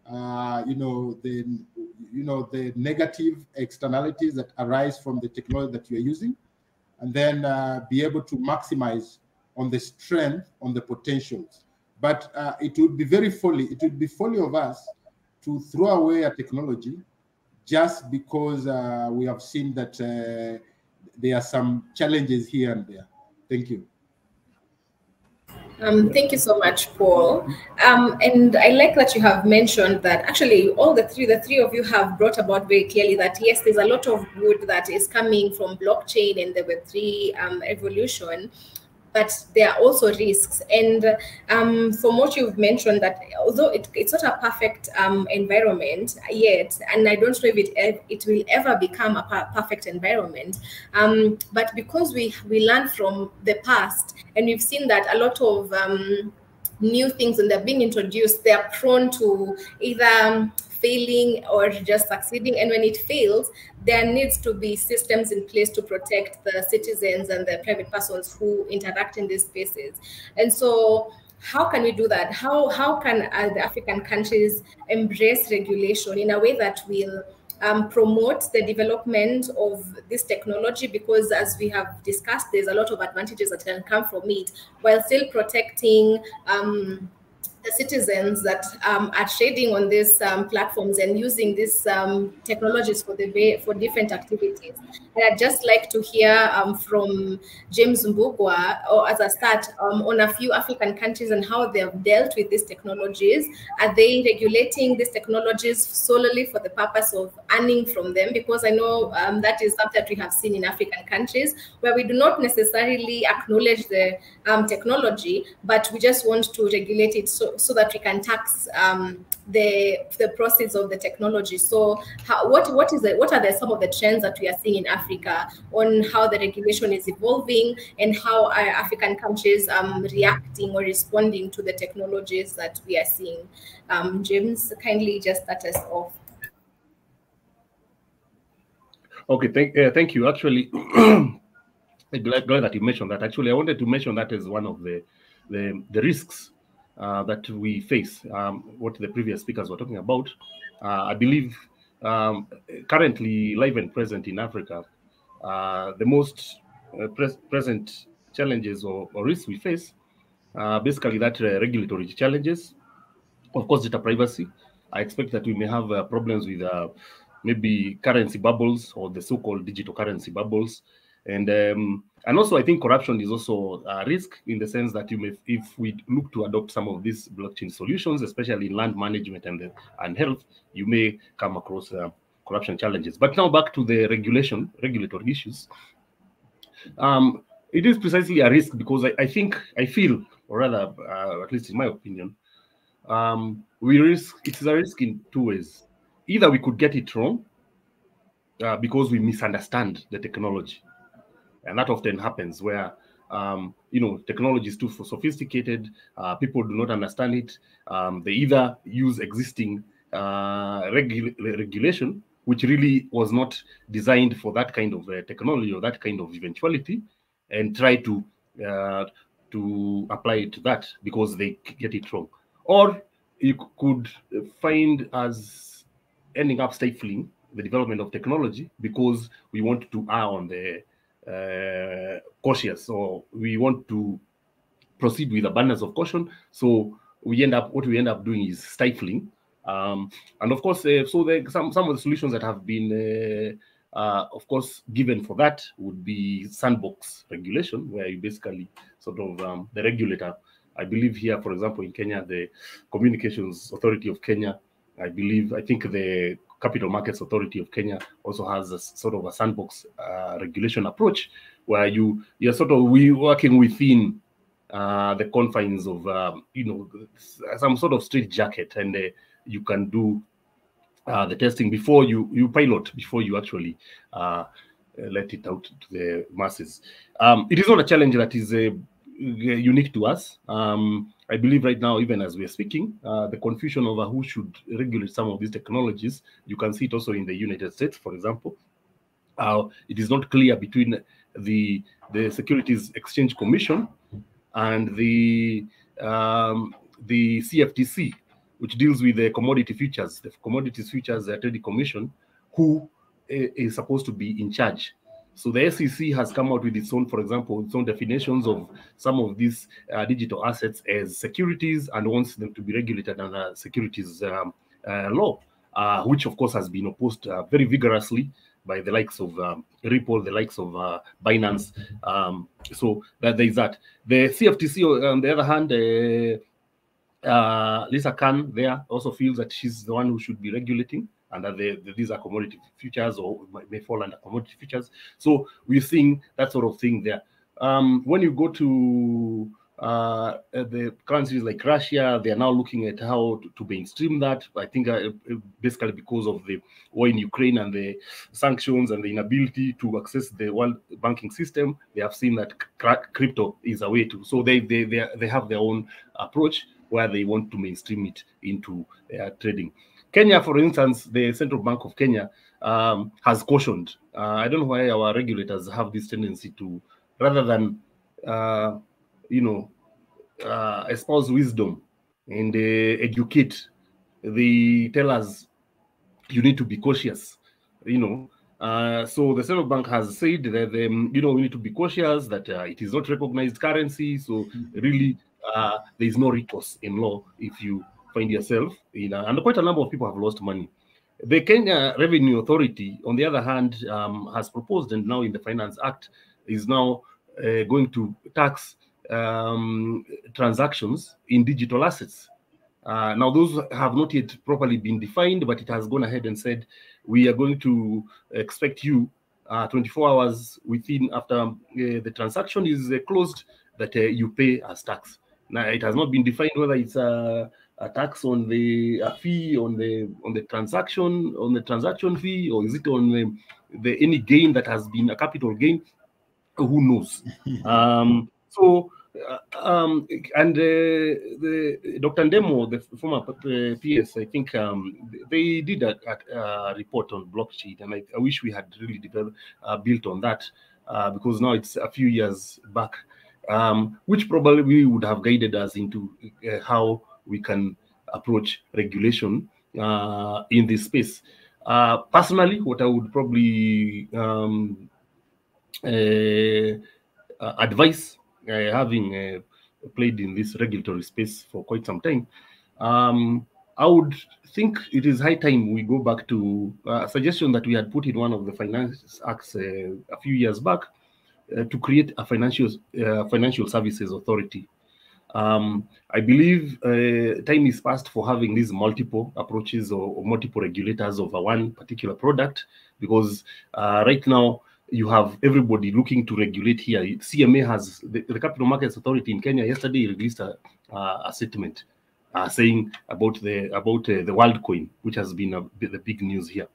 you know, the negative externalities that arise from the technology that you're using, and then be able to maximize on the strength, on the potentials. But it would be very folly. It would be folly of us to throw away a technology just because we have seen that there are some challenges here and there. Thank you. Thank you so much, Paul. And I like that you have mentioned that actually all the three of you have brought about very clearly that yes, there's a lot of good that is coming from blockchain and the Web3 evolution, but there are also risks. And from what you've mentioned, that although it's not a perfect environment yet, and I don't know if it will ever become a perfect environment, but because we learn from the past, and we've seen that a lot of new things, when they're being introduced, they're prone to either failing or just succeeding. And when it fails, there needs to be systems in place to protect the citizens and the private persons who interact in these spaces. And so how can we do that? How can the African countries embrace regulation in a way that will promote the development of this technology? Because as we have discussed, there's a lot of advantages that can come from it, while still protecting the citizens that are trading on these platforms and using these technologies for different activities. And I'd just like to hear from James Mbugwa, or as a start, on a few African countries and how they have dealt with these technologies. Are they regulating these technologies solely for the purpose of earning from them? Because I know that is something that we have seen in African countries where we do not necessarily acknowledge the technology, but we just want to regulate it so that we can tax the proceeds of the technology. So what are some of the trends that we are seeing in Africa on how the regulation is evolving and how are African countries reacting or responding to the technologies that we are seeing? James, kindly just start us off. Okay, thank you. Actually, I'm glad that you mentioned that. Actually, I wanted to mention that as one of the risks that we face, what the previous speakers were talking about. I believe currently live and present in Africa, the most present challenges or risks we face basically that regulatory challenges, of course, data privacy. I expect that we may have problems with maybe currency bubbles or the so-called digital currency bubbles. And also, I think corruption is also a risk in the sense that if we look to adopt some of these blockchain solutions, especially in land management and health, you may come across corruption challenges. But now back to the regulatory issues. It is precisely a risk because I feel, or rather, at least in my opinion, it's a risk in two ways. Either we could get it wrong because we misunderstand the technology. And that often happens where, technology is too sophisticated, people do not understand it. They either use existing regulation, which really was not designed for that kind of technology or that kind of eventuality, and try to apply it to that because they get it wrong. Or you could find us ending up stifling the development of technology because we want to err on the cautious, or we want to proceed with abundance of caution. So what we end up doing is stifling. And of course, so some of the solutions that have been, of course, given for that would be sandbox regulation, where you basically sort of the regulator. I believe here, for example, in Kenya, the Communications Authority of Kenya, I think the Capital Markets Authority of Kenya also has a sort of a sandbox regulation approach where you're sort of working within the confines of some sort of straitjacket, and you can do the testing before you pilot, before you actually let it out to the masses. It is not a challenge that is unique to us. I believe right now, even as we are speaking, the confusion over who should regulate some of these technologies, you can see it also in the United States, for example. It is not clear between the Securities Exchange Commission and the CFTC, which deals with the commodity futures, the Commodities Futures Trading Commission, who is supposed to be in charge. So the SEC has come out with its own, for example, its own definitions of some of these digital assets as securities and wants them to be regulated under securities law, which of course has been opposed very vigorously by the likes of Ripple, the likes of Binance. So there is that. The CFTC, on the other hand, Lisa Khan there also feels that she's the one who should be regulating, and that these are commodity futures or may fall under commodity futures. So we're seeing that sort of thing there. When you go to the countries like Russia, they are now looking at how to mainstream that. I think basically because of the war in Ukraine and the sanctions and the inability to access the world banking system, they have seen that crypto is a way to. So they have their own approach where they want to mainstream it into their trading. Kenya, for instance, the Central Bank of Kenya has cautioned. I don't know why our regulators have this tendency to, rather than espouse wisdom and educate, they tell us you need to be cautious. So the Central Bank has said that we need to be cautious, that it is not recognized currency. So really, there is no recourse in law if you find yourself in and quite a number of people have lost money. The Kenya Revenue Authority, on the other hand, has proposed, and now in the Finance Act, is now going to tax transactions in digital assets. Now, those have not yet properly been defined, but it has gone ahead and said, we are going to expect you 24 hours within after the transaction is closed that you pay as tax. Now, it has not been defined whether it's a tax on the fee on the transaction fee, or is it on the any gain that has been a capital gain? Who knows? And the Dr. Ndemo, the former PS, I think they did a report on blockchain, and I wish we had really built on that because now it's a few years back, which probably would have guided us into how we can approach regulation in this space. Personally, what I would probably advise, having played in this regulatory space for quite some time, I would think it is high time we go back to a suggestion that we had put in one of the finance acts a few years back to create a financial services authority. I believe time is past for having these multiple approaches or multiple regulators over one particular product, because right now you have everybody looking to regulate here. CMA has the Capital Markets Authority in Kenya yesterday released a statement saying about the WorldCoin, which has been the big news here.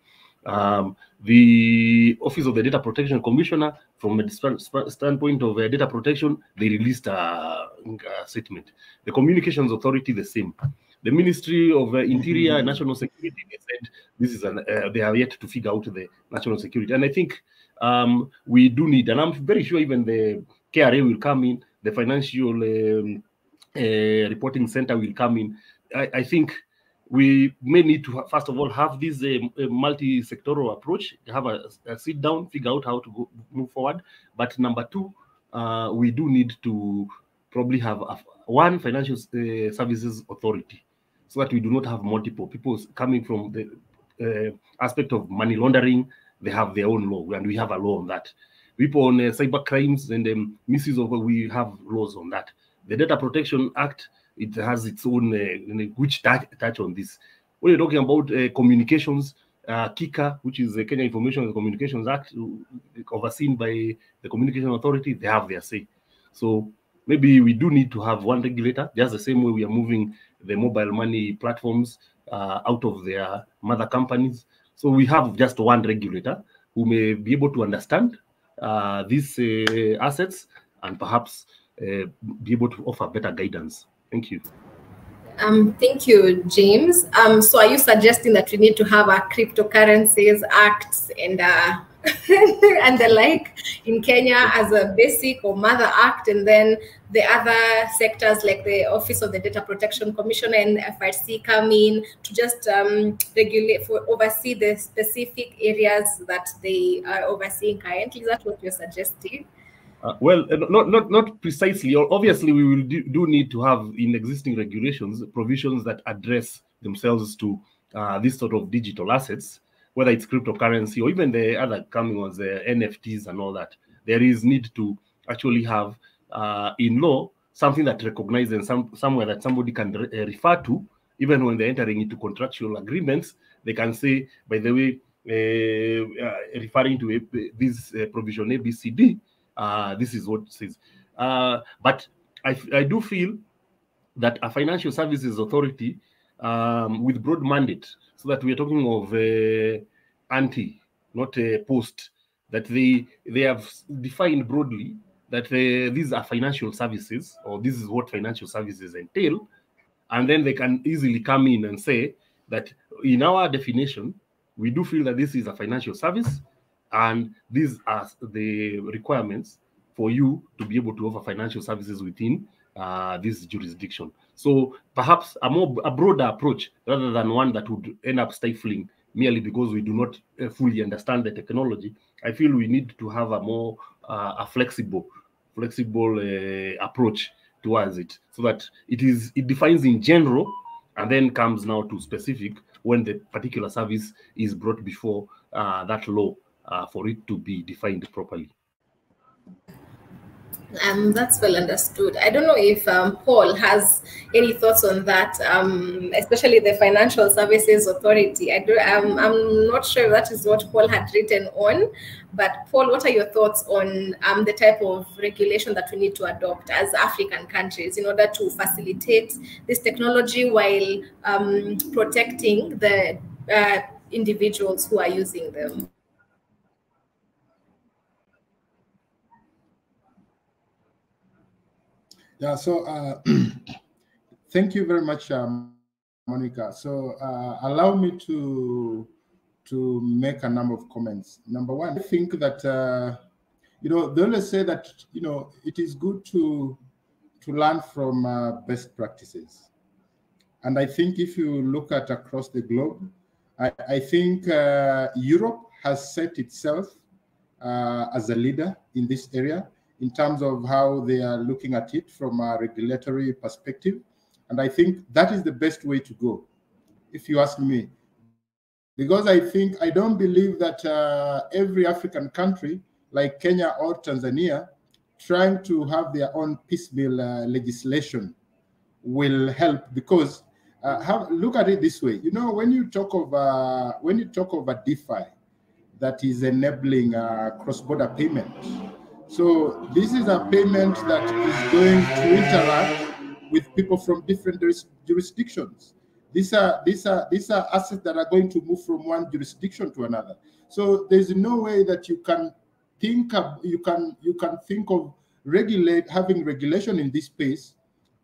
The Office of the Data Protection Commissioner, from a standpoint of data protection, they released a statement. The Communications Authority, the same. The Ministry of Interior and National Security, they said this is they are yet to figure out the national security. And I think we do need, and I'm very sure even the KRA will come in, the Financial Reporting Center will come in. I think we may need to, first of all, have this multi-sectoral approach, have a sit down, figure out how to move forward. But number two, we do need to probably have one financial services authority, so that we do not have multiple people coming from the aspect of money laundering. They have their own law, and we have a law on that. People on cyber crimes and misuse of, we have laws on that. The Data Protection Act, it has its own which touch on this. When you're talking about communications, KICA, which is the Kenya Information and Communications Act, overseen by the Communication Authority, they have their say. So maybe we do need to have one regulator, just the same way we are moving the mobile money platforms out of their mother companies. So we have just one regulator who may be able to understand these assets and perhaps be able to offer better guidance. Thank you. Thank you, James. So are you suggesting that we need to have a cryptocurrencies acts and and the like in Kenya as a basic or mother act, and then the other sectors like the Office of the Data Protection Commissioner and FRC come in to just regulate, oversee the specific areas that they are overseeing currently? Is that what you're suggesting? Well, not precisely. Obviously, we will do need to have in existing regulations provisions that address themselves to this sort of digital assets, whether it's cryptocurrency or even the other coming ones, the NFTs and all that. There is need to actually have in law something that recognizes somewhere that somebody can refer to, even when they're entering into contractual agreements. They can say, by the way, referring to this provision ABCD, this is what it says. But I do feel that a financial services authority with broad mandate, so that we are talking of ante, not a post, that they have defined broadly that these are financial services, or this is what financial services entail, and then they can easily come in and say that in our definition, we do feel that this is a financial service, and these are the requirements for you to be able to offer financial services within this jurisdiction. So perhaps a broader approach rather than one that would end up stifling merely because we do not fully understand the technology. I feel we need to have a more flexible approach towards it, so that it defines in general and then comes now to specific when the particular service is brought before that law for it to be defined properly. That's well understood. I don't know if Paul has any thoughts on that, especially the Financial Services Authority. I'm not sure if that is what Paul had written on, but Paul, what are your thoughts on the type of regulation that we need to adopt as African countries in order to facilitate this technology while protecting the individuals who are using them? Yeah, so thank you very much, Monica. So allow me to make a number of comments. Number one, I think that they always say that it is good to learn from best practices, and I think if you look at across the globe, I think Europe has set itself as a leader in this area, in terms of how they are looking at it from a regulatory perspective. And I think that is the best way to go, if you ask me. Because I don't believe that every African country, like Kenya or Tanzania, trying to have their own piecemeal legislation will help. Because look at it this way. When you talk of a DeFi that is enabling cross-border payment, so this is a payment that is going to interact with people from different jurisdictions. These are assets that are going to move from one jurisdiction to another. So there's no way that you can think of having regulation in this space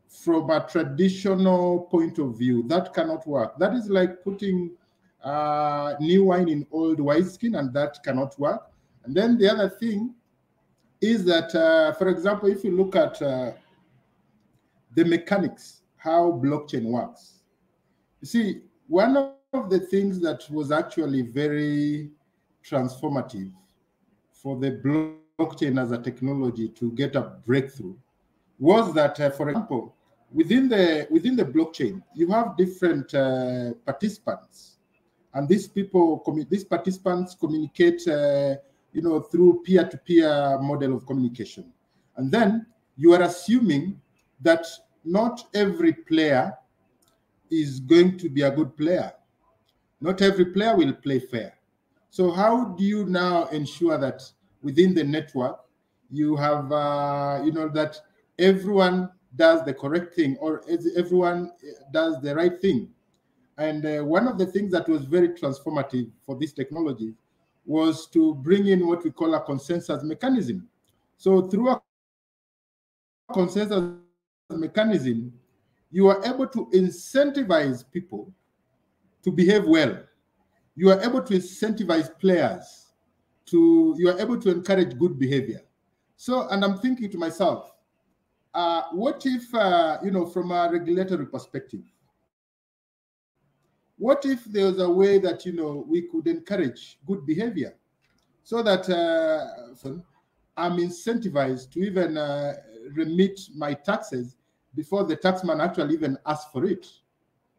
from a traditional point of view. That cannot work. That is like putting new wine in old wineskin, and that cannot work. And then the other thing is that, for example, if you look at the mechanics, how blockchain works. You see, one of the things that was actually very transformative for the blockchain as a technology to get a breakthrough was that, for example, within the blockchain, you have different participants, and these participants communicate through peer-to-peer model of communication. And then you are assuming that not every player is going to be a good player. Not every player will play fair. So how do you now ensure that within the network you have, that everyone does the correct thing, or everyone does the right thing? And one of the things that was very transformative for this technology was to bring in what we call a consensus mechanism. So through a consensus mechanism, you are able to incentivize people to behave well. You are able to incentivize players you are able to encourage good behavior. So, and I'm thinking to myself, what if, from a regulatory perspective, what if there's a way that, we could encourage good behavior so that I'm incentivized to even remit my taxes before the taxman actually even asks for it?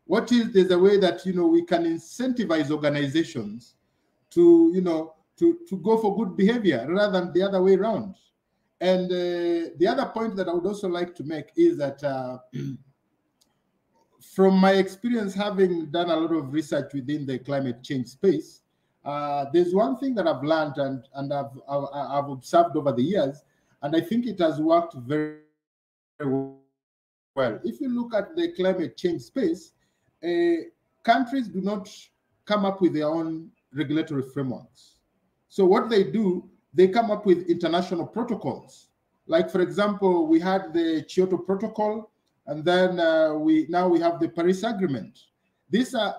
What if there's a way that, we can incentivize organizations to, to go for good behavior rather than the other way around? And the other point that I would also like to make is that from my experience, having done a lot of research within the climate change space, there's one thing that I've learned and I've observed over the years, and I think it has worked very, very well. If you look at the climate change space, countries do not come up with their own regulatory frameworks. So what they do, they come up with international protocols. Like, for example, we had the Kyoto Protocol, and then we have the Paris Agreement. These are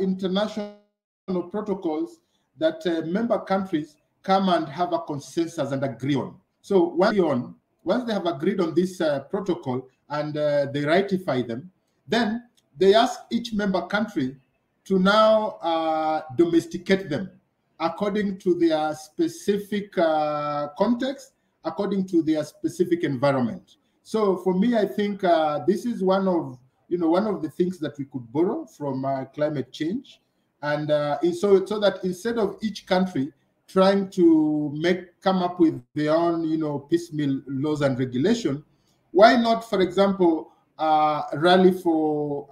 international protocols that member countries come and have a consensus and agree on. So once they have agreed on this protocol and they ratify them, then they ask each member country to now domesticate them according to their specific context according to their specific environment. So for me, I think this is one of the things that we could borrow from climate change, and so that instead of each country trying to come up with their own piecemeal laws and regulation, why not, for example, rally for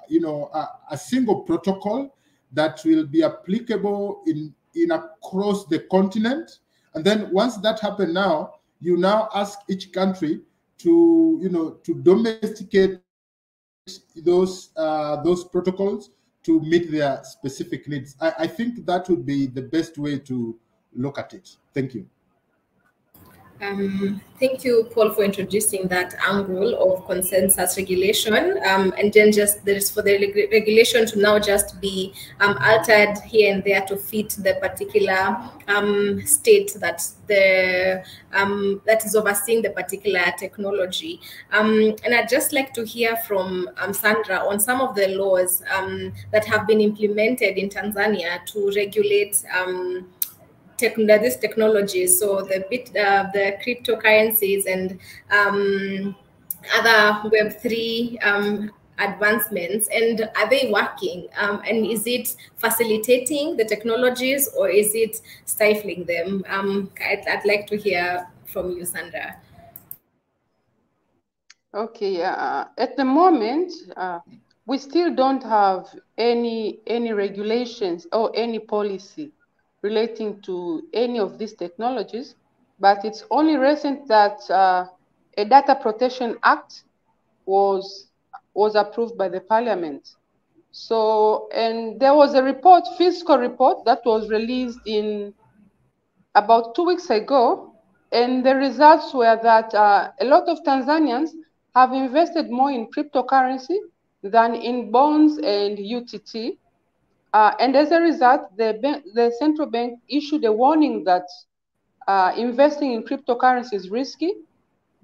a single protocol that will be applicable in across the continent, and then once that happens, now you now ask each country to domesticate those protocols to meet their specific needs. I think that would be the best way to look at it. Thank you. Thank you, Paul, for introducing that angle of consensus regulation, and then just there is for the regulation to now just be altered here and there to fit the particular state that that is overseeing the particular technology. And I'd just like to hear from Sandra on some of the laws that have been implemented in Tanzania to regulate these technologies, so the cryptocurrencies and other Web3 advancements, and are they working? And is it facilitating the technologies, or is it stifling them? I'd like to hear from you, Sandra. Okay, at the moment, we still don't have any regulations or any policy relating to any of these technologies, but it's only recent that a Data Protection Act was approved by the Parliament. So, and there was a report, fiscal report, that was released in about 2 weeks ago, and the results were that a lot of Tanzanians have invested more in cryptocurrency than in bonds and UTT. And as a result, the central bank issued a warning that investing in cryptocurrency is risky,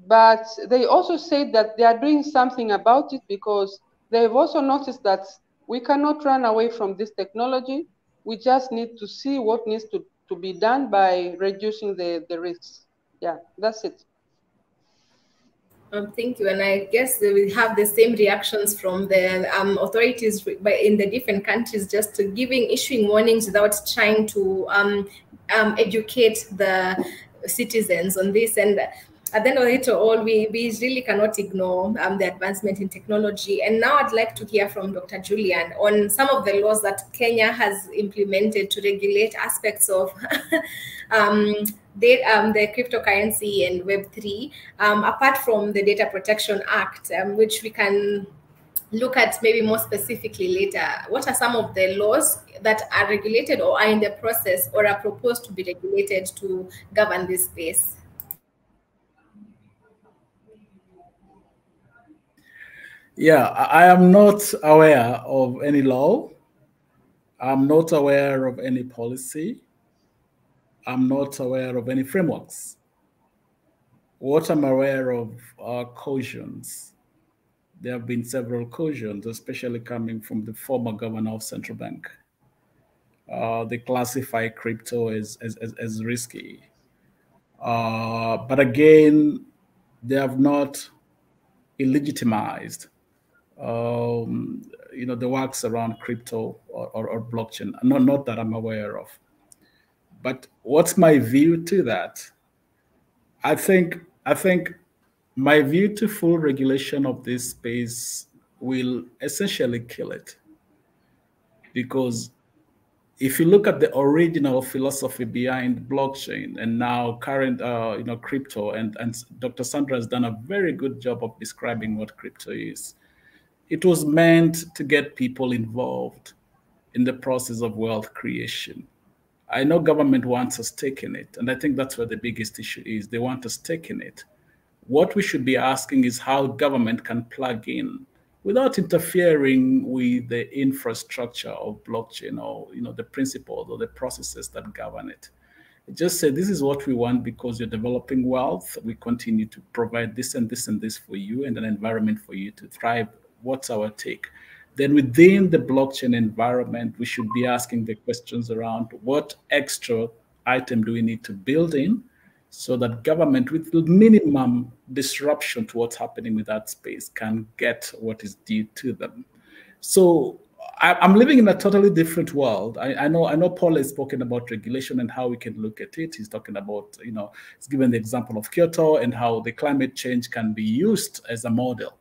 but they also said that they are doing something about it, because they've also noticed that we cannot run away from this technology. We just need to see what needs to be done by reducing the risks. Yeah, that's it. Thank you, and I guess we have the same reactions from the authorities in the different countries, just issuing warnings without trying to educate the citizens on this. And at the end of it all, we really cannot ignore the advancement in technology. And now I'd like to hear from Dr. Julian on some of the laws that Kenya has implemented to regulate aspects of the cryptocurrency and Web3, apart from the Data Protection Act, which we can look at maybe more specifically later. What are some of the laws that are regulated or are in the process or are proposed to be regulated to govern this space? Yeah, I am not aware of any law. I'm not aware of any policy. I'm not aware of any frameworks. What I'm aware of are cautions. There have been several cautions, especially coming from the former governor of Central Bank. They classify crypto as risky. But again, they have not illegitimized the works around crypto or blockchain. Not that I'm aware of. But what's my view to that? I think my view to full regulation of this space will essentially kill it. Because if you look at the original philosophy behind blockchain and now current crypto, and Dr. Sandra has done a very good job of describing what crypto is. It was meant to get people involved in the process of wealth creation. I know government wants a stake in it, and I think that's where the biggest issue is. They want a stake in it. What we should be asking is how government can plug in without interfering with the infrastructure of blockchain or the principles or the processes that govern it. Just say, this is what we want because you're developing wealth. We continue to provide this and this and this for you and an environment for you to thrive. What's our take? Then within the blockchain environment, we should be asking the questions around what extra item do we need to build in so that government with minimum disruption to what's happening with that space can get what is due to them. So I'm living in a totally different world. I know Paul has spoken about regulation and how we can look at it. He's talking about, he's given the example of Kyoto and how the climate change can be used as a model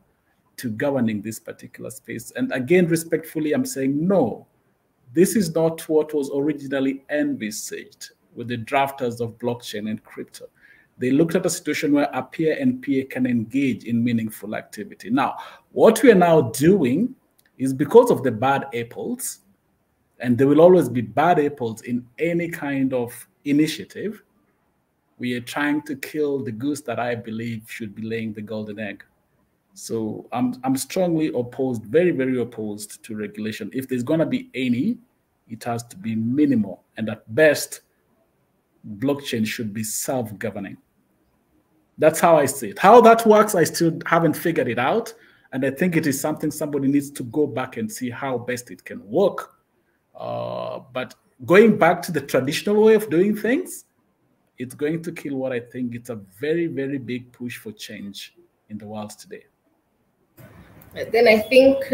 to governing this particular space. And again, respectfully, I'm saying no. This is not what was originally envisaged with the drafters of blockchain and crypto. They looked at a situation where a peer and peer can engage in meaningful activity. Now, what we are now doing is because of the bad apples, and there will always be bad apples in any kind of initiative, we are trying to kill the goose that I believe should be laying the golden egg. So I'm strongly opposed, very, very opposed to regulation. If there's going to be any, it has to be minimal. And at best, blockchain should be self-governing. That's how I see it. How that works, I still haven't figured it out. And I think it is something somebody needs to go back and see how best it can work. But going back to the traditional way of doing things, it's going to kill what I think it's a very, very big push for change in the world today. Then I think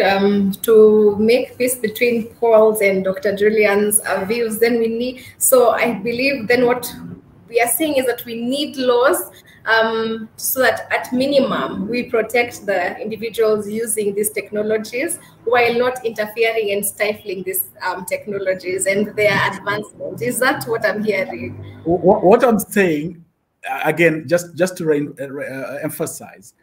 to make peace between Paul's and Dr. Julian's views, then we need, so I believe then what we are saying is that we need laws so that at minimum we protect the individuals using these technologies while not interfering and stifling these technologies and their advancement. Is that what I'm hearing? What I'm saying, again, just to emphasize,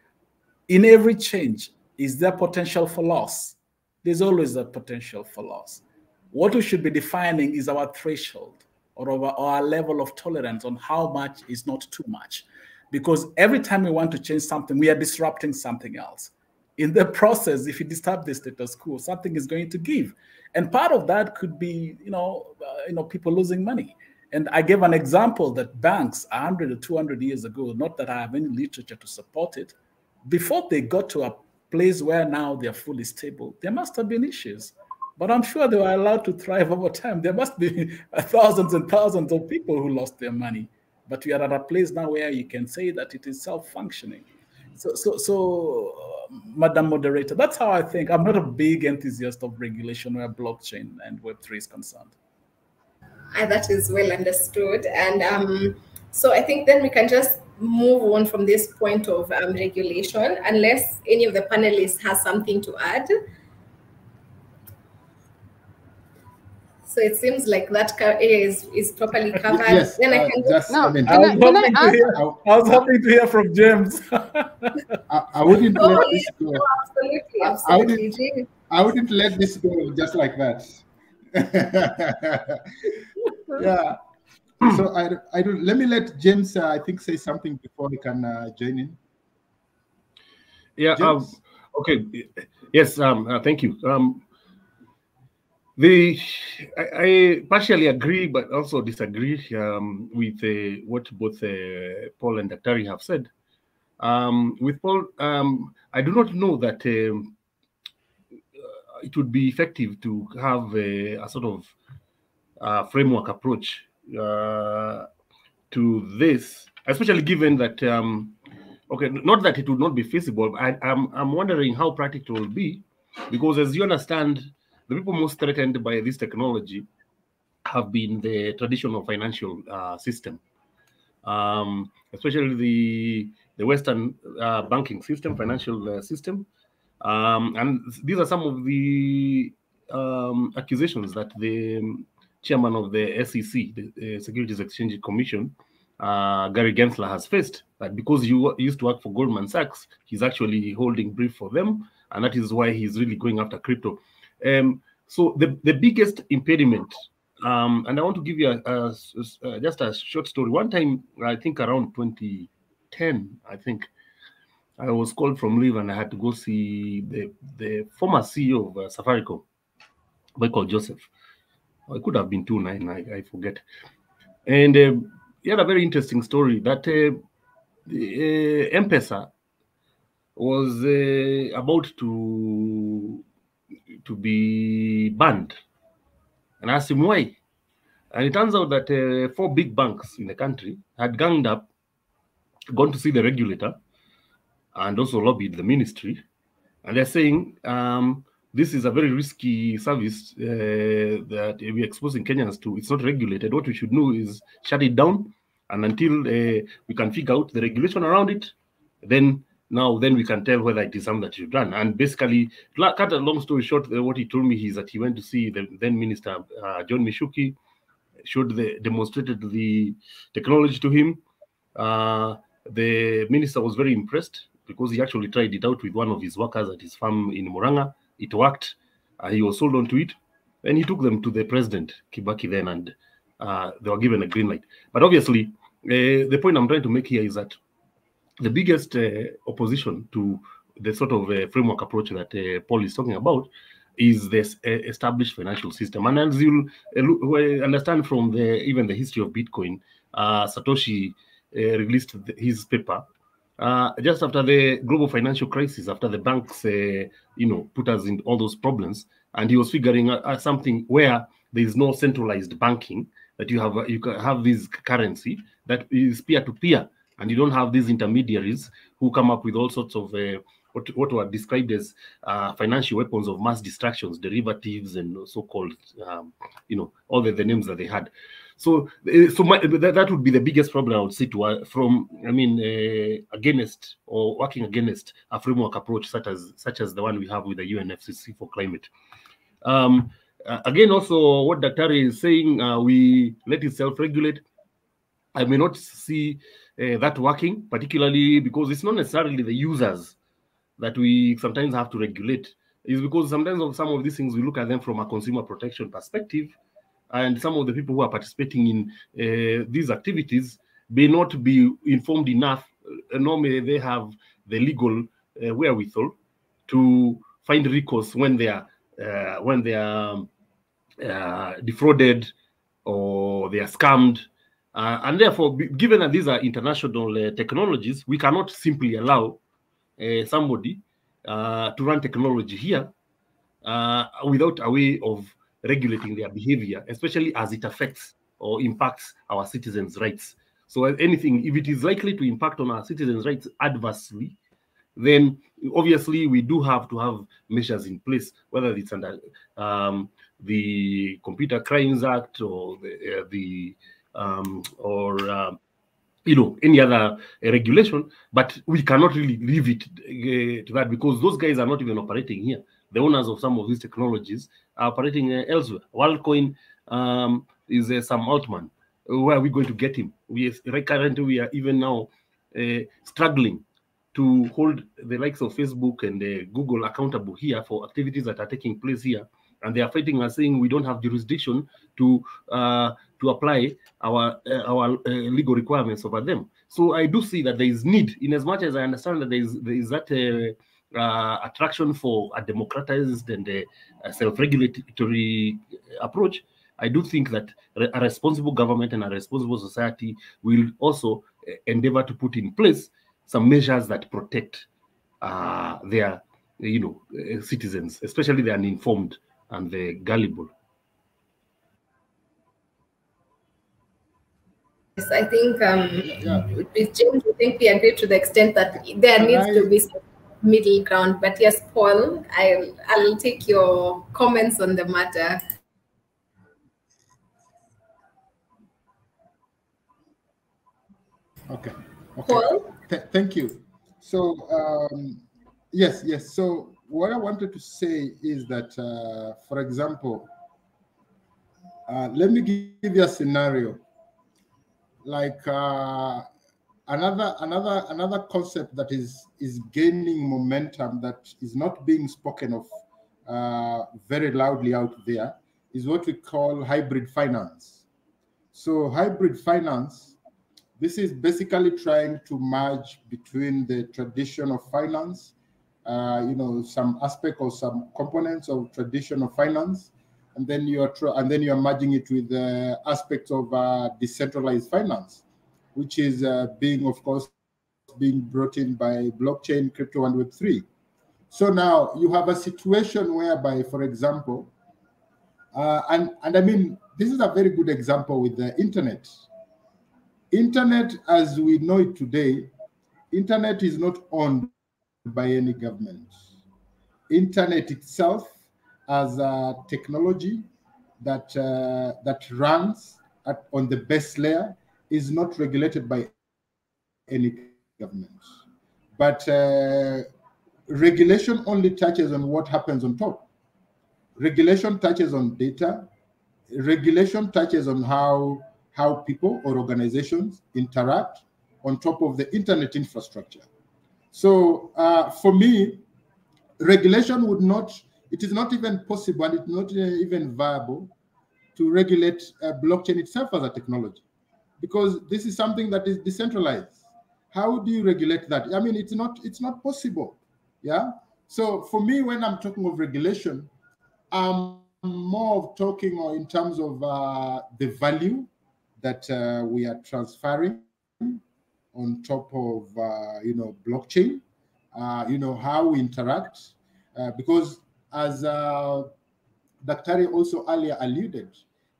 in every change, is there potential for loss? There's always a potential for loss. What we should be defining is our threshold or our level of tolerance on how much is not too much. Because every time we want to change something, we are disrupting something else. In the process, if you disturb the status quo, something is going to give. And part of that could be, people losing money. And I gave an example that banks 100 or 200 years ago, not that I have any literature to support it, before they got to a place where now they're fully stable, there must have been issues. But I'm sure they were allowed to thrive over time. There must be thousands and thousands of people who lost their money. But we are at a place now where you can say that it is self-functioning. So, Madam Moderator, that's how I think. I'm not a big enthusiast of regulation where blockchain and Web3 is concerned. That is well understood. And so I think then we can just move on from this point of regulation, unless any of the panelists has something to add. So it seems like that area is properly covered. Yes, then I can just, no, I mean, can I was hoping to hear from James. I wouldn't let this go. Absolutely. I wouldn't let this go just like that. Yeah. So I don't. Let me let James. I think say something before he can join in. Yeah. Okay. Yes. Thank you. I partially agree, but also disagree with what both Paul and Daktari have said. With Paul, I do not know that it would be effective to have a sort of framework approach to this, especially given that, okay, not that it would not be feasible, but I'm wondering how practical it will be, because as you understand, the people most threatened by this technology have been the traditional financial system, especially the Western banking system, financial system. And these are some of the accusations that the chairman of the SEC, the Securities Exchange Commission, Gary Gensler, has faced, that because you used to work for Goldman Sachs, he's actually holding brief for them, and that is why he's really going after crypto. So the biggest impediment, and I want to give you just a short story. One time, I think around 2010, I think, I was called from leave and I had to go see the former CEO of Safaricom, Michael Joseph. It could have been 2009, I forget. And he had a very interesting story that M-Pesa was about to be banned. And I asked him why. And it turns out that 4 big banks in the country had ganged up gone to see the regulator and also lobbied the ministry, and they're saying this is a very risky service that we're exposing Kenyans to. It's not regulated. What we should do is shut it down, and until we can figure out the regulation around it, then we can tell whether it is something that you've done. And basically, cut a long story short, what he told me is that he went to see the then Minister John Mishuki, demonstrated the technology to him. The minister was very impressed because he actually tried it out with one of his workers at his farm in Murang'a. It worked. He was sold on to it. And he took them to the president, Kibaki, then, and they were given a green light. But obviously, the point I'm trying to make here is that the biggest opposition to the sort of framework approach that Paul is talking about is this established financial system. And as you'll understand from even the history of Bitcoin, Satoshi released his paper just after the global financial crisis, after the banks, put us in all those problems, and he was figuring out something where there is no centralized banking, that you can have this currency that is peer-to-peer, and you don't have these intermediaries who come up with all sorts of what were described as financial weapons of mass distractions, derivatives, and so-called, all the names that they had. So that would be the biggest problem I would say against or working against a framework approach such as the one we have with the UNFCCC for climate. Again, also what Daktari is saying, we let it self-regulate. I may not see that working, particularly because it's not necessarily the users that we sometimes have to regulate. It's because sometimes of some of these things we look at them from a consumer protection perspective, and some of the people who are participating in these activities may not be informed enough, nor may they have the legal wherewithal to find recourse when they are defrauded or they are scammed. And therefore, given that these are international technologies, we cannot simply allow somebody to run technology here without a way of regulating their behavior, especially as it affects or impacts our citizens' rights. So anything, if it is likely to impact on our citizens' rights adversely, then obviously we do have to have measures in place, whether it's under the Computer Crimes Act or any other regulation, but we cannot really leave it to that, because those guys are not even operating here. The owners of some of these technologies are operating elsewhere. WorldCoin is Sam Altman. Where are we going to get him? Currently, we are even now struggling to hold the likes of Facebook and Google accountable here for activities that are taking place here. And they are fighting us, saying we don't have jurisdiction to apply our legal requirements over them. So I do see that there is need, in as much as I understand that there is that attraction for a democratized and self-regulatory approach. I do think that a responsible government and a responsible society will also endeavor to put in place some measures that protect their citizens, especially the uninformed and the gullible. Yes, I think with James, I think we agree to the extent that there needs to be some middle ground. But yes, Paul, I'll take your comments on the matter. Okay. Paul? Thank you. So, yes. So what I wanted to say is that, for example, let me give you a scenario. Like another concept that is gaining momentum, that is not being spoken of very loudly out there, is what we call hybrid finance. So hybrid finance, this is basically trying to merge between the tradition of finance, some aspect or some components of traditional finance, and then you're merging it with the aspects of decentralized finance, which is being brought in by blockchain, crypto, and Web3. So now you have a situation whereby, for example, and I mean, this is a very good example with the internet. Internet, as we know it today, Internet is not owned by any government. Internet itself as a technology that that runs on the base layer is not regulated by any government. But regulation only touches on what happens on top. Regulation touches on data. Regulation touches on how people or organizations interact on top of the internet infrastructure. So for me, regulation would not, it is not even possible and it's not even viable to regulate blockchain itself as a technology, because this is something that is decentralized. How do you regulate that? I mean, it's not possible. Yeah. So for me, when I'm talking of regulation, I'm more of talking in terms of the value that we are transferring on top of blockchain. How we interact, because as Dr. also earlier alluded,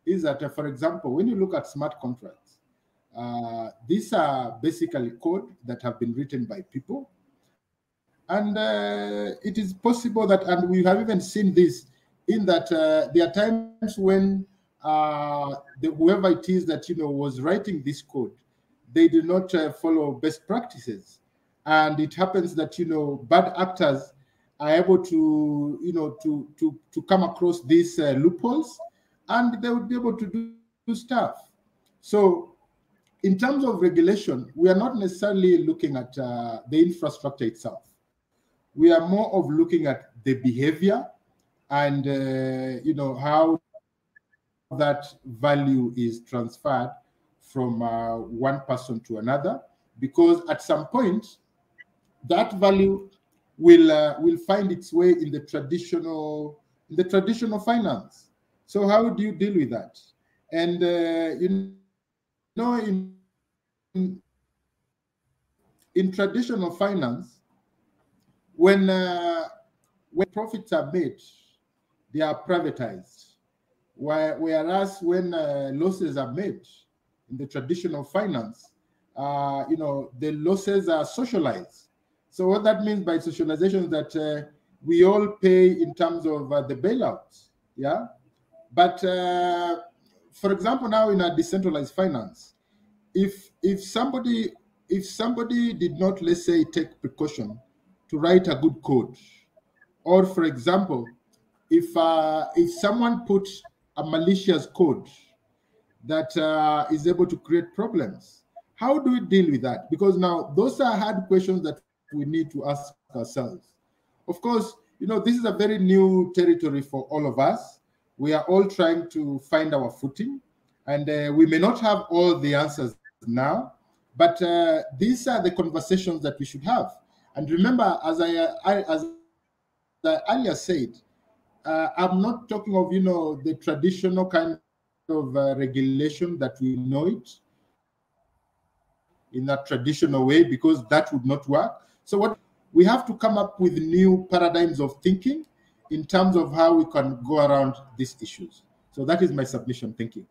is that for example, when you look at smart contracts, these are basically code that have been written by people, and it is possible that, and we have even seen this, in that there are times when whoever it is that was writing this code, they do not follow best practices, and it happens that bad actors are able to to come across these loopholes, and they would be able to do stuff. So in terms of regulation, we are not necessarily looking at the infrastructure itself. We are more of looking at the behavior and how that value is transferred from one person to another, because at some point that value will find its way in the traditional finance. So how do you deal with that? And in traditional finance, when profits are made, they are privatized. Whereas when losses are made in the traditional finance, the losses are socialized. So what that means by socialization is that we all pay in terms of the bailouts, yeah. But for example, now in a decentralized finance, if somebody did not, let's say, take precaution to write a good code, or for example, if someone puts a malicious code that is able to create problems, how do we deal with that? Because now those are hard questions that we need to ask ourselves. Of course, this is a very new territory for all of us. We are all trying to find our footing, and we may not have all the answers now, but these are the conversations that we should have. And remember, as I earlier said, I'm not talking of the traditional kind of regulation that we know it in a traditional way, because that would not work. So what we have to come up with new paradigms of thinking in terms of how we can go around these issues. So that is my submission. Thank you.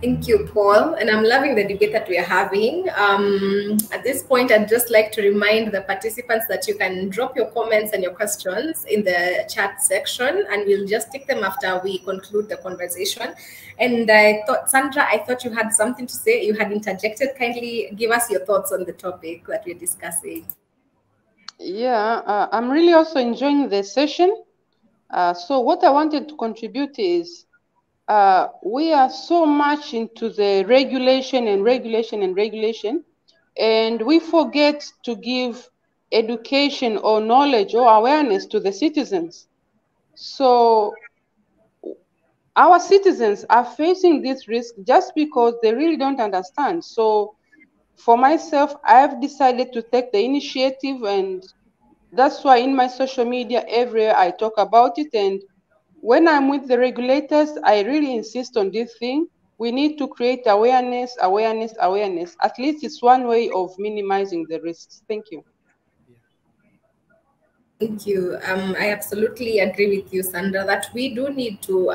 Thank you, Paul. And I'm loving the debate that we are having. At this point, I'd just like to remind the participants that you can drop your comments and your questions in the chat section, and we'll just take them after we conclude the conversation. And I thought, Sandra, I thought you had something to say. You had interjected. Kindly give us your thoughts on the topic that we're discussing. Yeah, I'm really also enjoying the session. So what I wanted to contribute is, we are so much into the regulation, and we forget to give education or knowledge or awareness to the citizens. So our citizens are facing this risk just because they really don't understand. So for myself, I've decided to take the initiative, and that's why in my social media everywhere I talk about it. And when I'm with the regulators, I really insist on this thing. We need to create awareness. At least it's one way of minimizing the risks. Thank you. Thank you. I absolutely agree with you, Sandra, that we do need to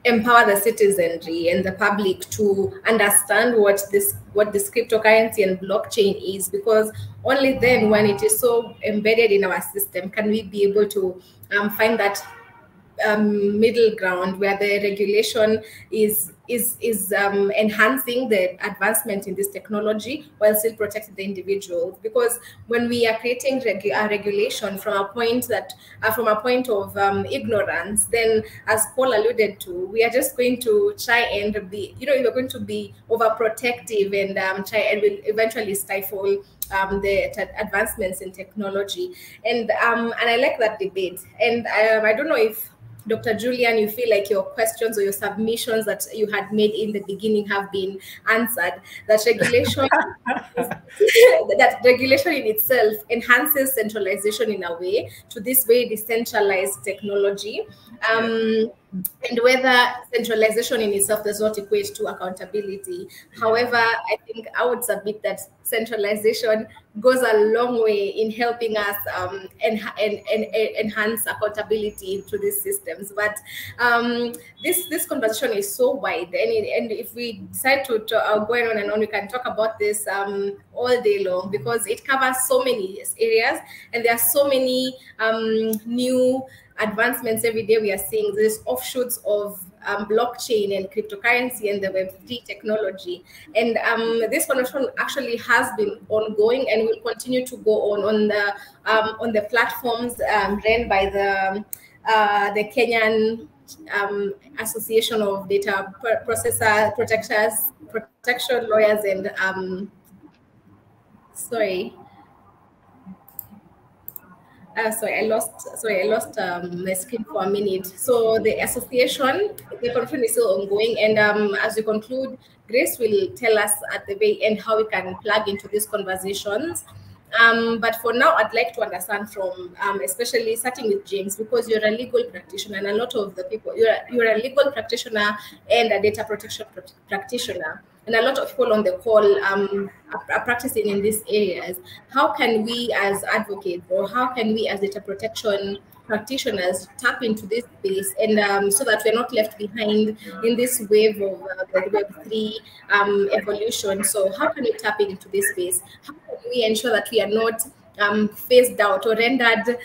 empower the citizenry and the public to understand what this cryptocurrency and blockchain is, because only then, when it is so embedded in our system, can we be able to find that middle ground where the regulation is enhancing the advancement in this technology while still protecting the individuals. Because when we are creating a regulation from a point of ignorance, then, as Paul alluded to, we are just going to try and be, we're going to be overprotective and try and will eventually stifle the advancements in technology. And I like that debate. And I don't know if Dr. Julian, you feel like your questions or your submissions that you had made in the beginning have been answered. That regulation, that regulation in itself enhances centralization in a way to this very decentralized technology. And whether centralization in itself does not equate to accountability. However, I think I would submit that centralization goes a long way in helping us enhance accountability to these systems. But this conversation is so wide, and if we decide to go on and on, we can talk about this all day long, because it covers so many areas, and there are so many new advancements every day we are seeing. There's offshoots of blockchain and cryptocurrency and the Web3 technology. And this conversation actually has been ongoing and will continue to go on the platforms run by the Kenyan Association of Data Processor Protection Lawyers and sorry, I lost my screen for a minute. So the association, the conference is still ongoing, and as we conclude, Grace will tell us at the very end how we can plug into these conversations. But for now, I'd like to understand from, especially starting with James, because you're a legal practitioner, and a lot of the people, you're a legal practitioner and a data protection practitioner, and a lot of people on the call are practicing in these areas. How can we as advocates, or how can we as data protection practitioners tap into this space, and so that we're not left behind in this wave of the Web3 evolution? So how can we tap into this space? How can we ensure that we are not phased out or rendered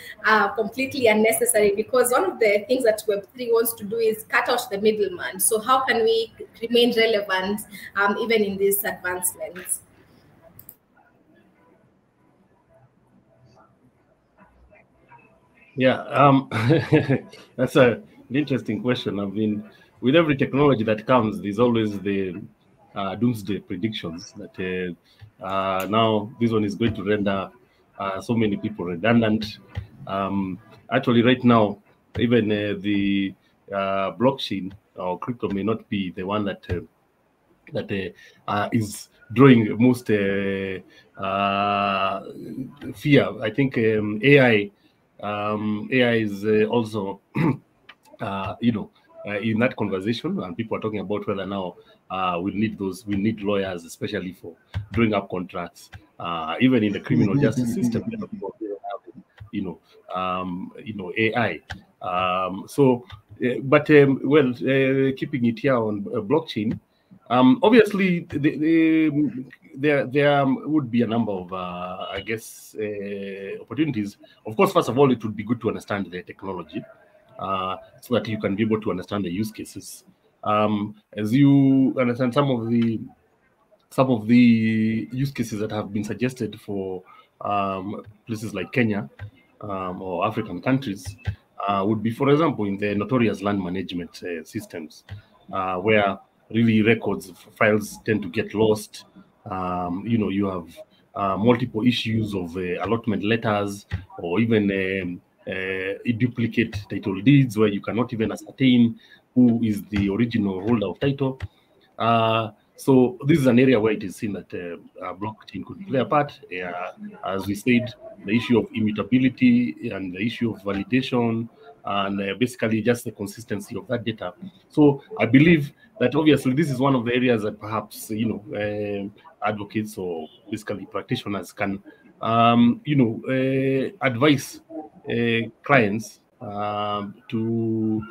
completely unnecessary? Because one of the things that Web3 wants to do is cut out the middleman. So how can we remain relevant even in these advancements? Yeah, that's an interesting question. I mean, with every technology that comes, there's always the doomsday predictions that now this one is going to render so many people redundant. Actually, right now, even the blockchain or crypto may not be the one that is drawing most fear. I think AI is also, in that conversation, and people are talking about whether now we need lawyers, especially for drawing up contracts. Even in the criminal justice system, AI. Keeping it here on blockchain, obviously there would be a number of opportunities. Of course, first of all, it would be good to understand the technology so that you can be able to understand the use cases. As you understand some of the use cases that have been suggested for places like Kenya or African countries would be, for example, in the notorious land management systems, where really records, files tend to get lost. You have multiple issues of allotment letters, or even duplicate title deeds, where you cannot even ascertain who is the original holder of title. So this is an area where it is seen that blockchain could play a part. As we said, the issue of immutability and the issue of validation, and basically just the consistency of that data. So I believe that obviously this is one of the areas that perhaps advocates or basically practitioners can advise clients to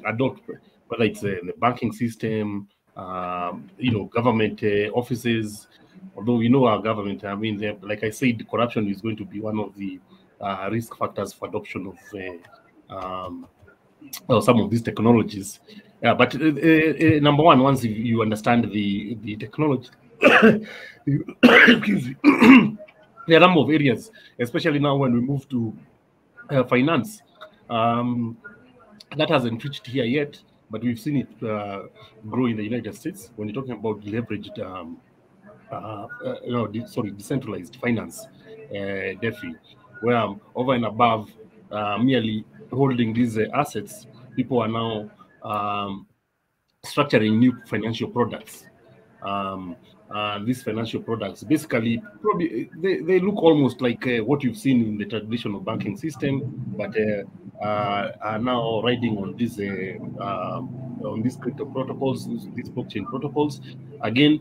adopt. whether it's the banking system, government offices. Although we know our government, I mean, like I said, corruption is going to be one of the risk factors for adoption of some of these technologies. Yeah, but number one, once you understand the technology, excuse me, there are a number of areas, especially now when we move to finance, that hasn't reached here yet, but we've seen it grow in the United States when you're talking about leveraged, decentralized finance, DeFi, where over and above merely holding these assets, people are now structuring new financial products. These financial products basically probably they look almost like what you've seen in the traditional banking system, but are now riding on these crypto protocols, these blockchain protocols. Again,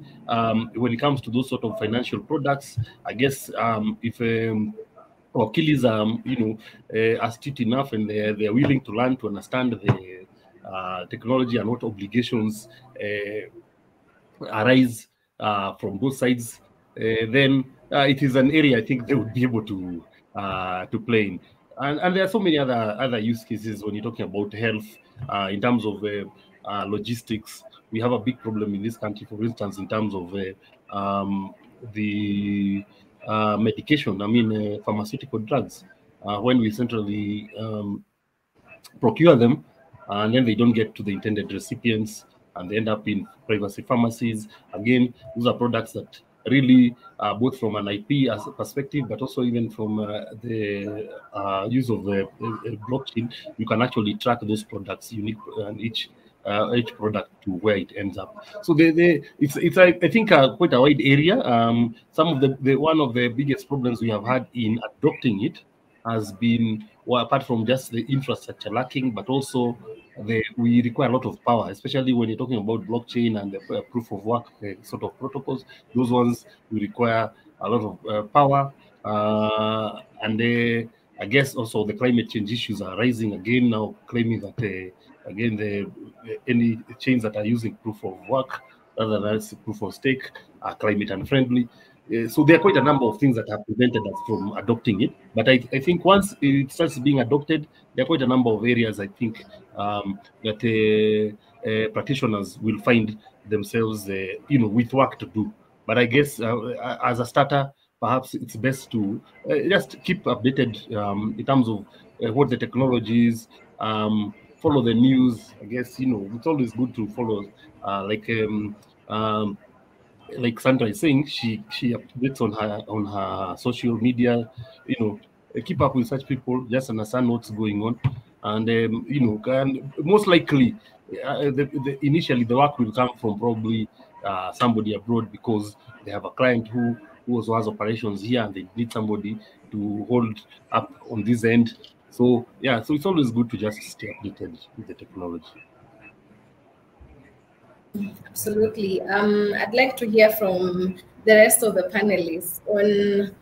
when it comes to those sort of financial products, I guess if Wakilis are astute enough and they're willing to learn to understand the technology and what obligations arise from both sides, then it is an area I think they would be able to play in. And there are so many other use cases when you're talking about health, in terms of logistics. We have a big problem in this country, for instance, in terms of the medication. I mean, pharmaceutical drugs. When we centrally procure them, and then they don't get to the intended recipients, and they end up in privacy pharmacies. Again, those are products that really, both from an IP as a perspective, but also even from the use of blockchain, you can actually track those products unique and each product to where it ends up. So it's I think quite a wide area. Some of the one of the biggest problems we have had in adopting it has been, well, apart from just the infrastructure lacking, but also we require a lot of power, especially when you're talking about blockchain and the proof of work sort of protocols. Those ones we require a lot of power, and I guess also the climate change issues are rising again now, claiming that again any chains that are using proof of work rather than proof of stake are climate unfriendly. So there are quite a number of things that have prevented us from adopting it. But I think once it starts being adopted, there are quite a number of areas I think that practitioners will find themselves, with work to do. But I guess as a starter, perhaps it's best to just keep updated in terms of what the technology is. Follow the news. I guess it's always good to follow, like Sandra is saying, she updates on her social media. Keep up with such people, just understand what's going on, and and most likely, initially the work will come from probably somebody abroad, because they have a client who also has operations here, and they need somebody to hold up on this end. So yeah, so it's always good to just stay updated with the technology. Absolutely. I'd like to hear from the rest of the panelists on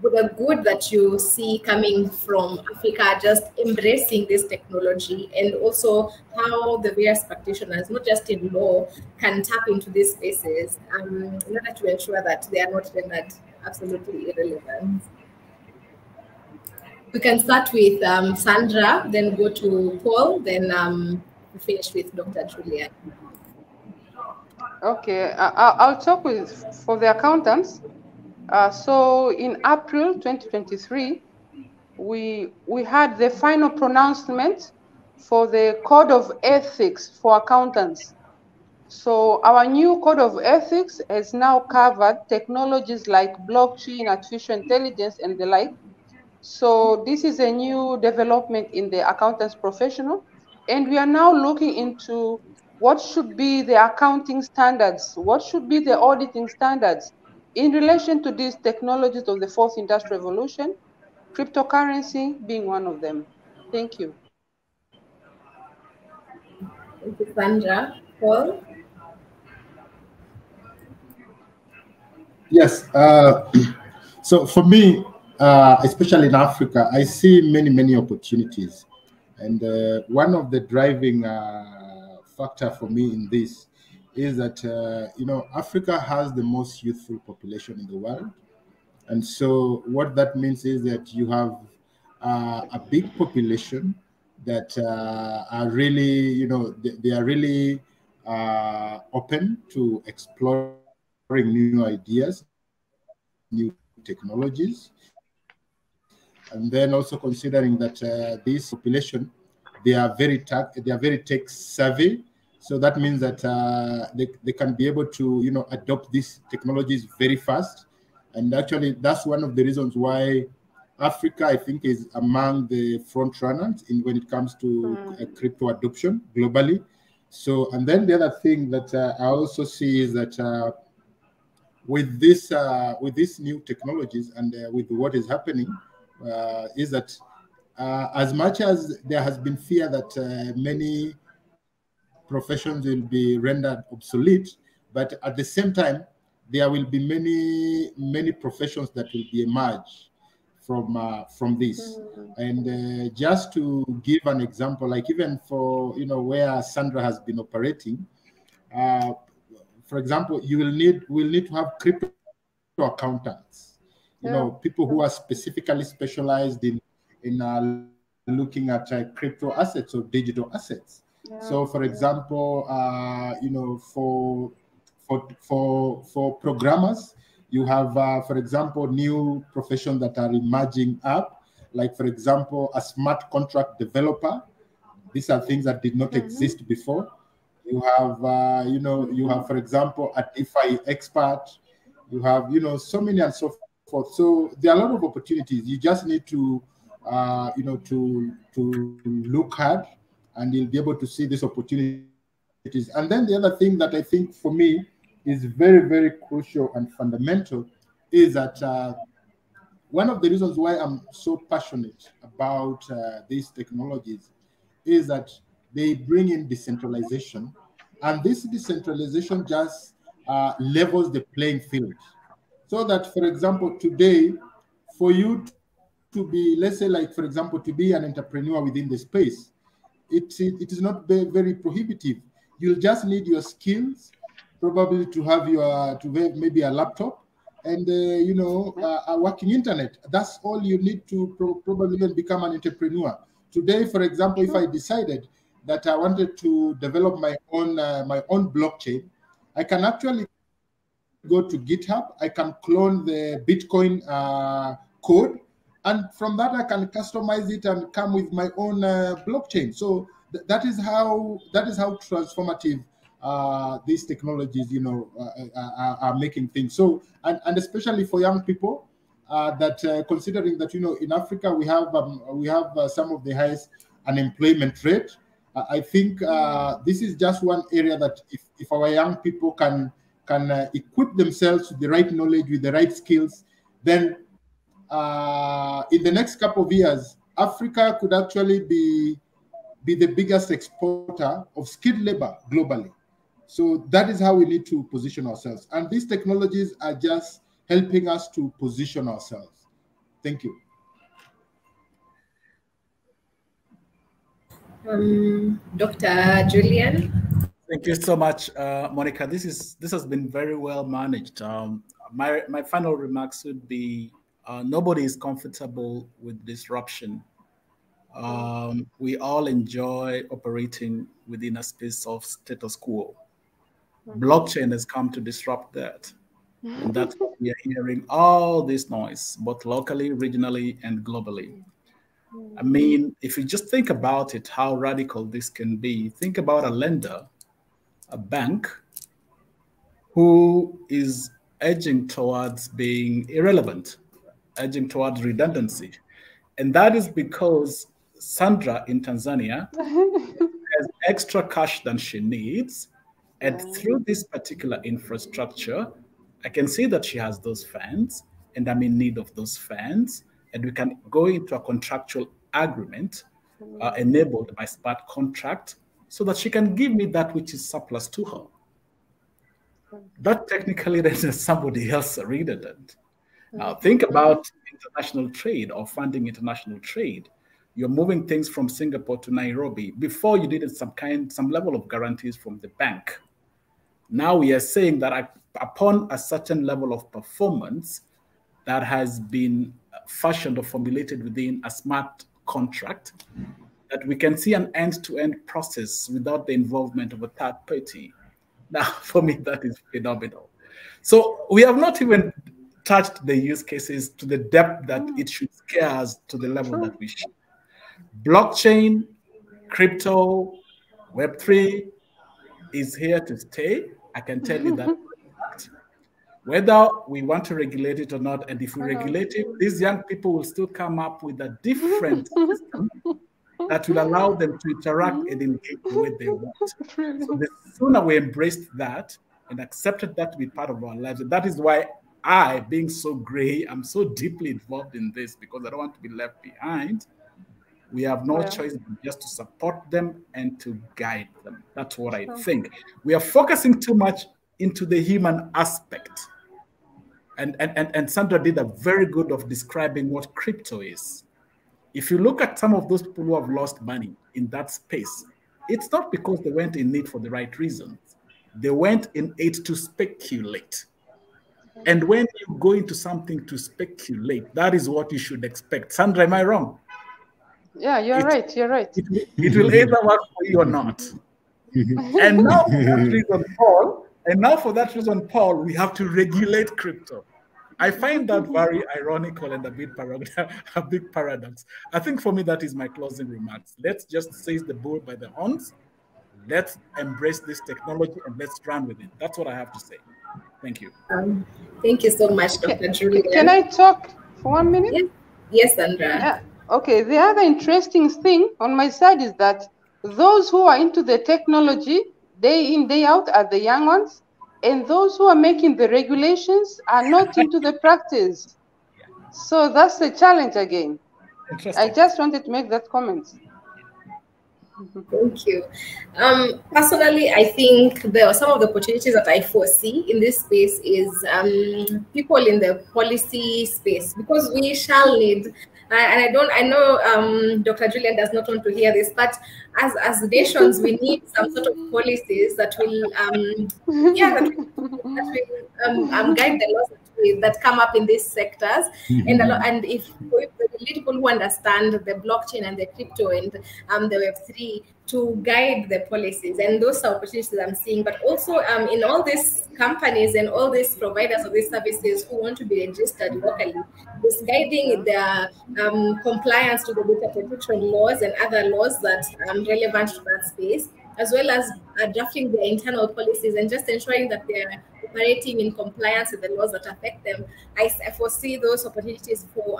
the good that you see coming from Africa, just embracing this technology, and also how the various practitioners, not just in law, can tap into these spaces in order to ensure that they are not rendered absolutely irrelevant. We can start with Sandra, then go to Paul, then we finish with Dr. Julia. Okay, I'll talk for the accountants. So in April 2023, we had the final pronouncement for the Code of Ethics for accountants. So our new Code of Ethics has now covered technologies like blockchain, artificial intelligence, and the like. So this is a new development in the accountants professional, and we are now looking into what should be the accounting standards, what should be the auditing standards in relation to these technologies of the fourth industrial revolution, cryptocurrency being one of them. Thank you. Thank you, Sandra. Paul? Yes. So for me, especially in Africa, I see many opportunities. And one of the driving factor for me in this is that Africa has the most youthful population in the world, and so what that means is that you have a big population that are really, they are really open to exploring new ideas, new technologies, and then also considering that this population, they are very tech savvy. So that means that they can be able to adopt these technologies very fast. And actually, that's one of the reasons why Africa, I think, is among the front runners when it comes to crypto adoption globally. So, and then the other thing that I also see is that with these new technologies and with what is happening, is that as much as there has been fear that many professions will be rendered obsolete, but at the same time, there will be many professions that will be emerge from this. And just to give an example, like even for where Sandra has been operating, for example, we'll need to have crypto accountants, people who are specifically specialized in looking at crypto assets or digital assets. So, for example, for programmers, you have, for example, new professions that are emerging up, like, for example, a smart contract developer. These are things that did not exist before. You have, you have, for example, a DeFi expert. You have, so many and so forth. So there are a lot of opportunities. You just need to, to look hard, and you'll be able to see these opportunities. And then the other thing that I think for me is very, very crucial and fundamental is that one of the reasons why I'm so passionate about these technologies is that they bring in decentralization, and this decentralization just levels the playing field. So that, for example, today, for you to be, let's say, like, for example, to be an entrepreneur within the space, it is not very prohibitive. You'll just need your skills, probably to have maybe a laptop and a working internet. That's all you need to probably even become an entrepreneur. Today, for example, if I decided that I wanted to develop my own blockchain, I can actually go to GitHub. I can clone the Bitcoin code, and from that I can customize it and come with my own blockchain. So that is how transformative these technologies, are making things. So and especially for young people, that considering that in Africa we have some of the highest unemployment rate. I think this is just one area that if our young people can equip themselves with the right knowledge, with the right skills, then in the next couple of years, Africa could actually be the biggest exporter of skilled labor globally. So that is how we need to position ourselves. And these technologies are just helping us to position ourselves. Thank you. Dr. Julian. Thank you so much, Monica. This has been very well managed. My final remarks would be nobody is comfortable with disruption. We all enjoy operating within a space of status quo. Blockchain has come to disrupt that. And that's why we are hearing all this noise, both locally, regionally, and globally. I mean, if you just think about it, how radical this can be, think about a lender, a bank, who is edging towards being irrelevant, edging towards redundancy. And that is because Sandra in Tanzania has extra cash than she needs. And through this particular infrastructure, I can see that she has those funds, and I'm in need of those funds. And we can go into a contractual agreement enabled by smart contract so that she can give me that which is surplus to her. That technically renders somebody else redundant. Now, think about international trade or funding international trade. You're moving things from Singapore to Nairobi. Before you needed some level of guarantees from the bank. Now we are saying that upon a certain level of performance that has been fashioned or formulated within a smart contract, that we can see an end-to-end process without the involvement of a third party. Now, for me, that is phenomenal. So we have not even touched the use cases to the depth that it should scare us to the level that we should. Blockchain, crypto, Web3 is here to stay. I can tell you that. Whether we want to regulate it or not, and if we regulate it, these young people will still come up with a different system that will allow them to interact and engage the way they want. So the sooner we embraced that and accepted that to be part of our lives, and that is why I, being so gray, I'm so deeply involved in this, because I don't want to be left behind. We have no choice but just to support them and to guide them. That's what I think. We are focusing too much into the human aspect. And Sandra did a very good of describing what crypto is. If you look at some of those people who have lost money in that space, it's not because they went in it for the right reasons. They went in it to speculate. And when you go into something to speculate, that is what you should expect. Sandra, am I wrong? Yeah, you're right. You're right. It will either work for you or not. And now for that reason, Paul, we have to regulate crypto. I find that very ironical and a big paradox. I think for me, that is my closing remarks. Let's just seize the bull by the horns. Let's embrace this technology and let's run with it. That's what I have to say. Thank you. Thank you so much, Dr. Julian. Can I talk for 1 minute? Yes, Sandra. Yeah. Okay, the other interesting thing on my side is that those who are into the technology day in, day out are the young ones, and those who are making the regulations are not into the practice. So that's the challenge again. I just wanted to make that comment. Thank you. Personally, I think there are some of the opportunities that I foresee in this space is people in the policy space, because we shall need, and I know Dr. Julian does not want to hear this, but as nations, we need some sort of policies that will, guide the laws that come up in these sectors, and if the people who understand the blockchain and the crypto and the Web3 to guide the policies, and those are opportunities I'm seeing. But also in all these companies and all these providers of these services who want to be registered locally, this guiding their compliance to the data protection laws and other laws that are relevant to that space, as well as drafting their internal policies and just ensuring that they're operating in compliance with the laws that affect them. I foresee those opportunities for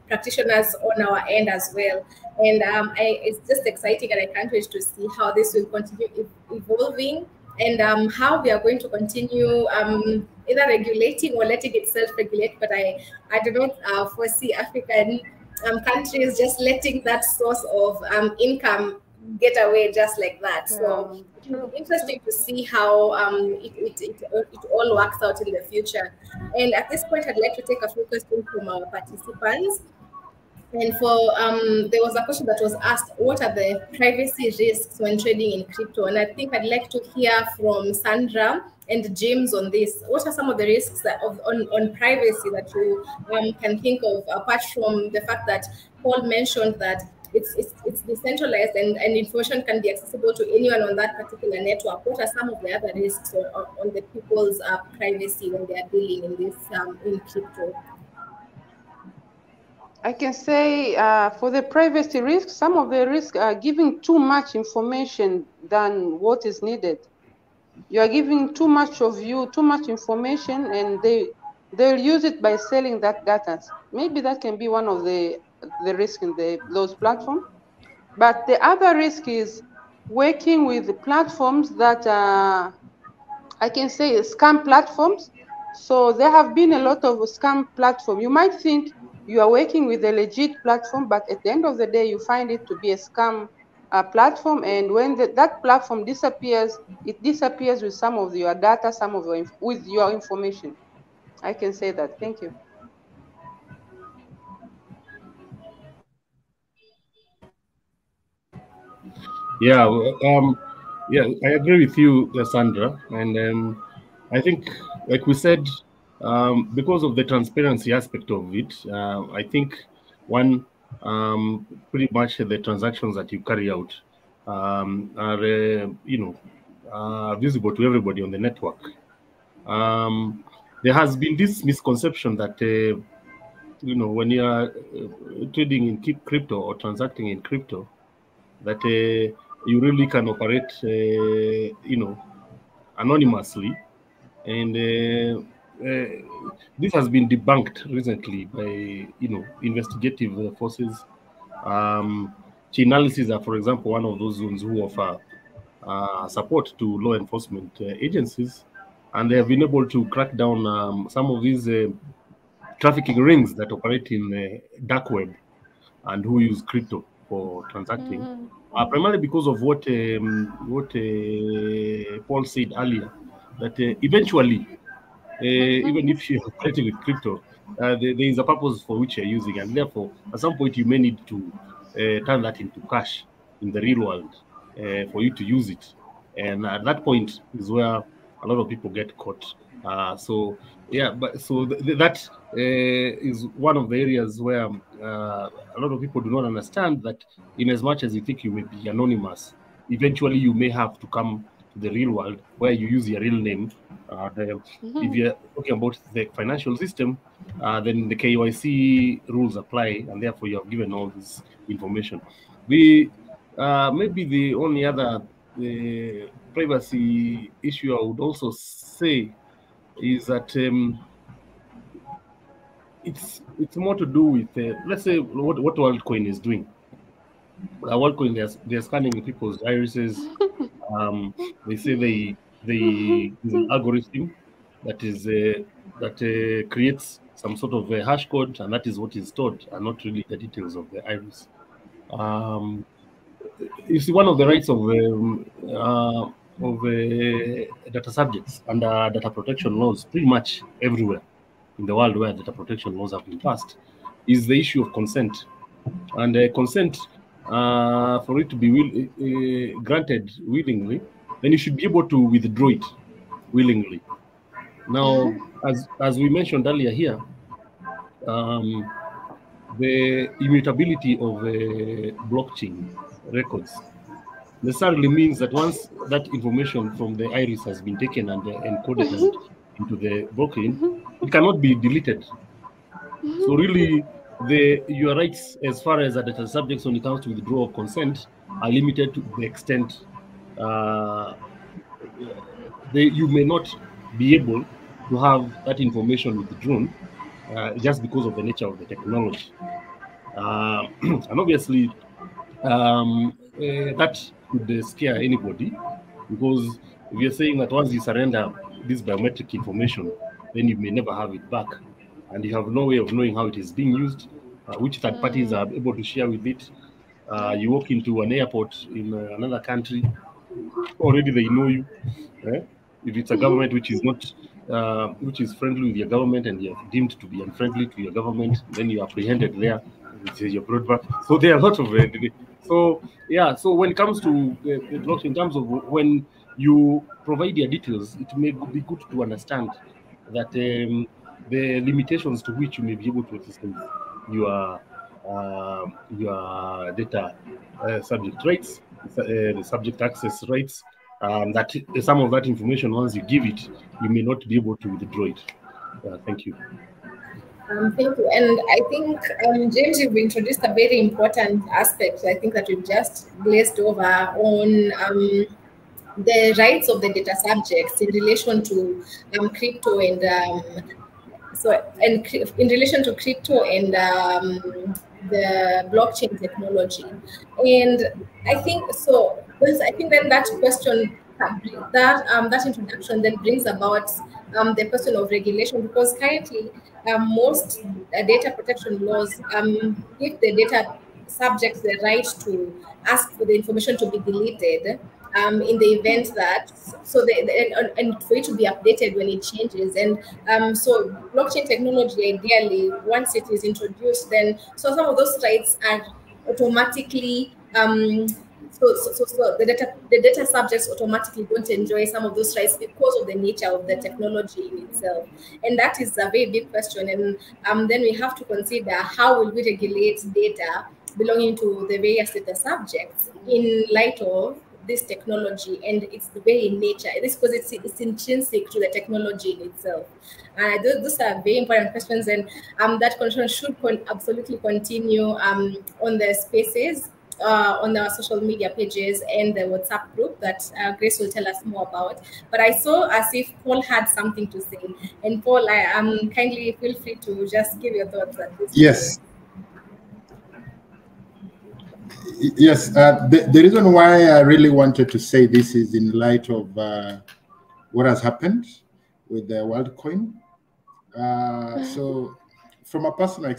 practitioners on our end as well. And it's just exciting, and I can't wait to see how this will continue evolving, and how we are going to continue either regulating or letting it self-regulate. But I do not foresee African countries just letting that source of income get away just like that. So it's interesting to see how it all works out in the future. And at this point, I'd like to take a few questions from our participants. And for there was a question that was asked: what are the privacy risks when trading in crypto? And I think I'd like to hear from Sandra and James on this. What are some of the risks that on privacy that you can think of, apart from the fact that Paul mentioned that it's decentralized and information can be accessible to anyone on that particular network? What are some of the other risks on the people's privacy when they are dealing in this in crypto? I can say for the privacy risks, some of the risks are giving too much information than what is needed. You are giving too much of you, too much information, and they'll use it by selling that data. Maybe that can be one of the risks in those platforms. But the other risk is working with the platforms that I can say scam platforms. So there have been a lot of scam platforms. You might think you are working with a legit platform, but at the end of the day, you find it to be a scam platform. And when that platform disappears, it disappears with some of your data, with your information. I can say that. Thank you. Yeah, yeah, I agree with you, Sandra, and I think, like we said, because of the transparency aspect of it, I think one, pretty much the transactions that you carry out are, visible to everybody on the network. There has been this misconception that when you are trading in crypto or transacting in crypto, that you really can operate, anonymously, and this has been debunked recently by investigative forces. Chainalysis are, for example, one of those ones who offer support to law enforcement agencies, and they have been able to crack down some of these trafficking rings that operate in the dark web and who use crypto for transacting, primarily because of what Paul said earlier, that eventually, even if you're operating with crypto, there is a purpose for which you're using, and therefore, at some point, you may need to turn that into cash in the real world for you to use it. And at that point is where a lot of people get caught. So yeah, but so that is one of the areas where a lot of people do not understand that, in as much as you think you may be anonymous, eventually you may have to come to the real world where you use your real name. If you're talking about the financial system, then the KYC rules apply, and therefore you have given all this information. Maybe the only other privacy issue I would also say is that it's more to do with let's say what WorldCoin is doing. WorldCoin, they're scanning people's irises. They say they use an algorithm that is that creates some sort of a hash code, and that is what is stored, and not really the details of the iris. You see, one of the rights of data subjects under data protection laws, pretty much everywhere in the world where data protection laws have been passed, is the issue of consent. And consent, for it to be granted willingly, then you should be able to withdraw it willingly. Now, as we mentioned earlier here, the immutability of blockchain records necessarily means that once that information from the iris has been taken and encoded and into the blockchain, it cannot be deleted. So really, your rights as far as a data subjects when it comes to withdrawal of consent are limited to the extent you may not be able to have that information withdrawn just because of the nature of the technology. And obviously, that could scare anybody, because if you're saying that once you surrender this biometric information, then you may never have it back, and you have no way of knowing how it is being used, which third parties are able to share with it. You walk into an airport in another country, already they know you. If it's a government which is not, which is friendly with your government, and you're deemed to be unfriendly to your government, then you're apprehended there with your broadband. So there are a lot of so yeah. So when it comes to blockchain, in terms of when you provide your details, it may be good to understand that the limitations to which you may be able to extend your data subject rights, the subject access rights. That some of that information, once you give it, you may not be able to withdraw it. Thank you. Thank you. And I think, James, you've introduced a very important aspect, I think, that we've just glazed over on the rights of the data subjects in relation to crypto and in relation to crypto and the blockchain technology. And I think so. I think then that question, that introduction then brings about the question of regulation, because currently most data protection laws give the data subjects the right to ask for the information to be deleted in the event that, and for it to be updated when it changes. And so blockchain technology, ideally, once it is introduced, then so some of those rights are automatically so the data subjects automatically don't enjoy some of those rights because of the nature of the technology in itself. And that is a very big question. And then we have to consider how will we regulate data belonging to the various data subjects in light of this technology and its very nature. This because it's intrinsic to the technology in itself. Those are very important questions, and that conversation should absolutely continue on the spaces, on our social media pages and the WhatsApp group that Grace will tell us more about. But I saw as if Paul had something to say, and Paul, kindly feel free to just give your thoughts at this. Yes. Yes, the reason why I really wanted to say this is in light of what has happened with the WorldCoin. So from a personal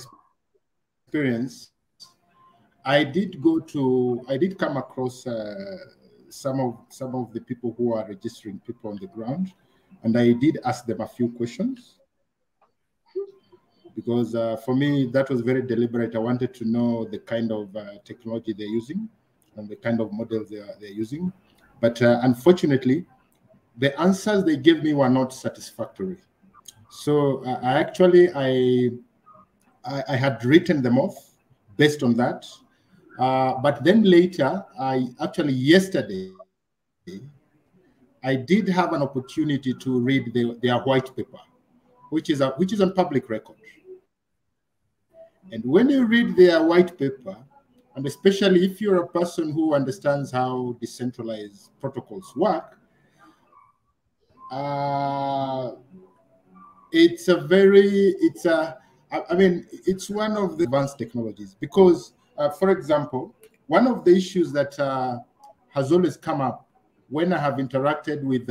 experience, I did come across some of the people who are registering people on the ground, and I did ask them a few questions. Because for me, that was very deliberate. I wanted to know the kind of technology they're using and the kind of models they're using. But unfortunately, the answers they gave me were not satisfactory. So I had written them off based on that. But then later, yesterday, I did have an opportunity to read their white paper, which is on public record. And when you read their white paper, and especially if you're a person who understands how decentralized protocols work, it's one of the advanced technologies because, for example, one of the issues that has always come up when I have interacted with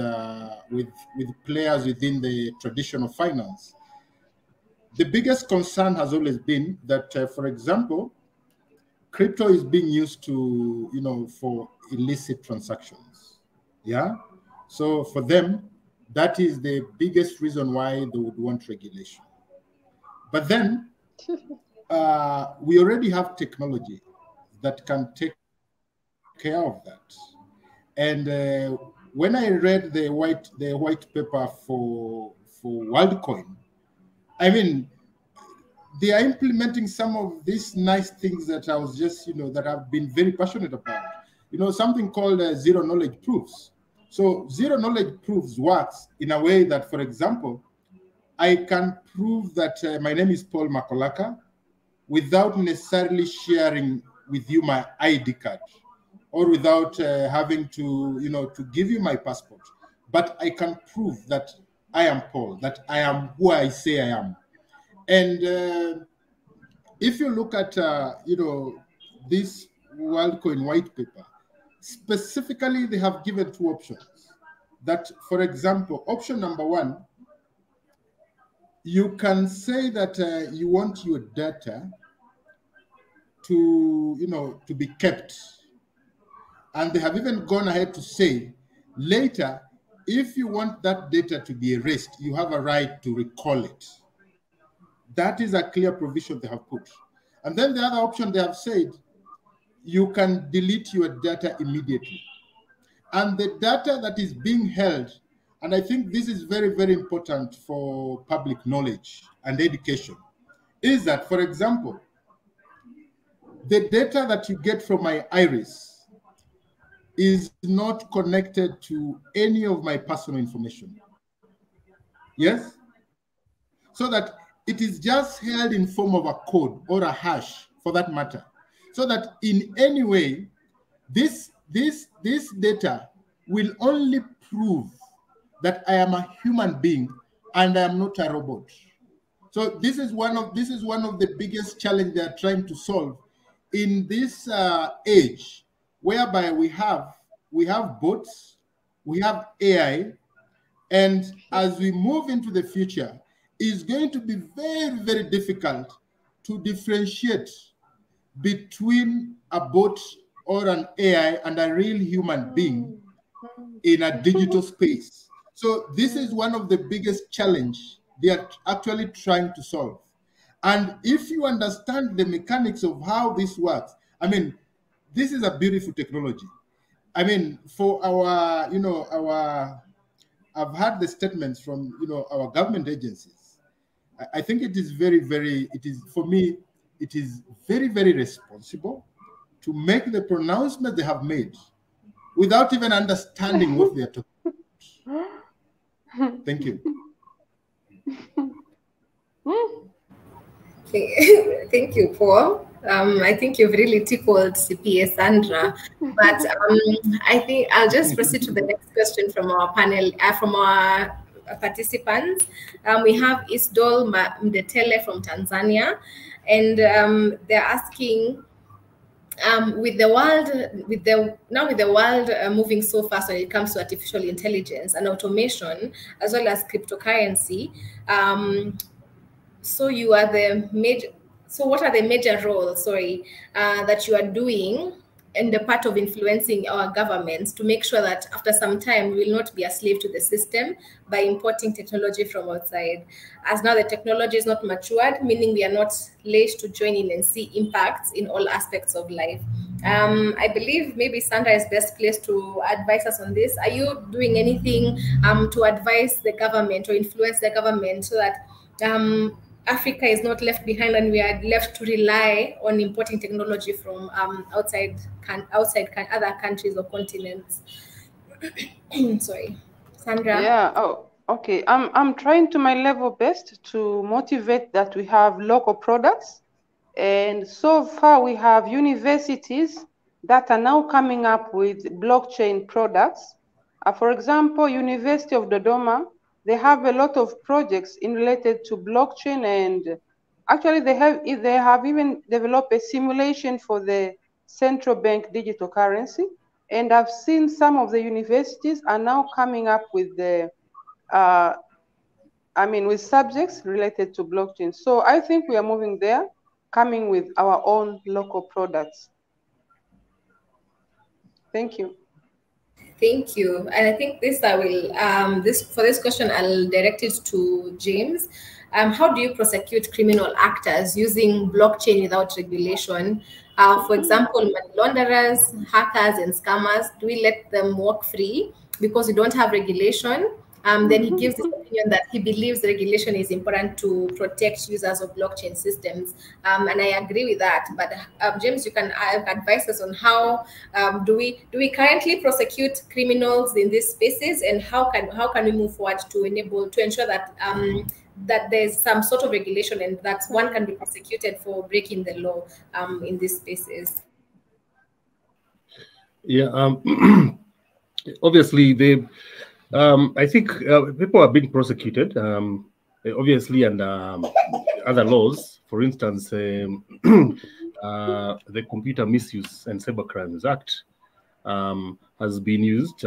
players within the traditional finance, the biggest concern has always been that, for example, crypto is being used to, for illicit transactions. Yeah. So for them, that is the biggest reason why they would want regulation. But then we already have technology that can take care of that. And when I read the white paper for WorldCoin, I mean, they are implementing some of these nice things that I was just, that I've been very passionate about. Something called zero knowledge proofs. So zero knowledge proofs works in a way that, for example, I can prove that my name is Paul Makolaka without necessarily sharing with you my ID card or without having to, to give you my passport. But I can prove that I am Paul, that I am who I say I am. And if you look at, this WorldCoin white paper, specifically, they have given two options. That, for example, option number one, you can say that you want your data to, to be kept. And they have even gone ahead to say, later, if you want that data to be erased, you have a right to recall it. That is a clear provision they have put. And then the other option they have said, you can delete your data immediately. And the data that is being held, and I think this is very, very important for public knowledge and education, is that, for example, the data that you get from my iris is not connected to any of my personal information. Yes? So that it is just held in form of a code or a hash, for that matter, so that in any way, this data will only prove that I am a human being and I am not a robot. So this is one of the biggest challenges they are trying to solve in this age, whereby we have bots, we have AI, and as we move into the future, it's going to be very, very difficult to differentiate between a bot or an AI and a real human being in a digital space. So this is one of the biggest challenges they are actually trying to solve. And if you understand the mechanics of how this works, I mean, this is a beautiful technology. I mean, for our, I've heard the statements from, our government agencies. I think it is for me, it is very, very responsible to make the pronouncement they have made without even understanding what they are talking about. Thank you. Thank you, Paul. I think you've really tickled CPA Sandra, but I think I'll just proceed to the next question from our panel, from our participants. We have Isdol Mdetele from Tanzania, and they're asking, with the world moving so fast when it comes to artificial intelligence and automation, as well as cryptocurrency, so you are the major. So what are the major roles, that you are doing in the part of influencing our governments to make sure that after some time we will not be a slave to the system by importing technology from outside? As now the technology is not matured, meaning we are not late to join in and see impacts in all aspects of life. I believe maybe Sandra is best placed to advise us on this. Are you doing anything to advise the government or influence the government so that Africa is not left behind and we are left to rely on importing technology from outside other countries or continents? Sorry, Sandra. Yeah. Oh, okay. I'm trying to my level best to motivate that we have local products, and so far we have universities that are now coming up with blockchain products. For example, University of Dodoma, they have a lot of projects in related to blockchain, and actually they have even developed a simulation for the central bank digital currency. And I've seen some of the universities are now coming up with the with subjects related to blockchain. So I think we are moving there, coming with our own local products. Thank you. Thank you. And I think this for this question, I'll direct it to James. How do you prosecute criminal actors using blockchain without regulation? For example, money launderers, hackers, and scammers, do we let them walk free because we don't have regulation? Then he gives this opinion that he believes regulation is important to protect users of blockchain systems. And I agree with that. But James, you can advise us on how do we currently prosecute criminals in these spaces, and how can we move forward to ensure that that there's some sort of regulation and that one can be prosecuted for breaking the law in these spaces? Yeah, obviously I think people are being prosecuted, obviously, and other laws. For instance, the Computer Misuse and Cybercrimes Act has been used,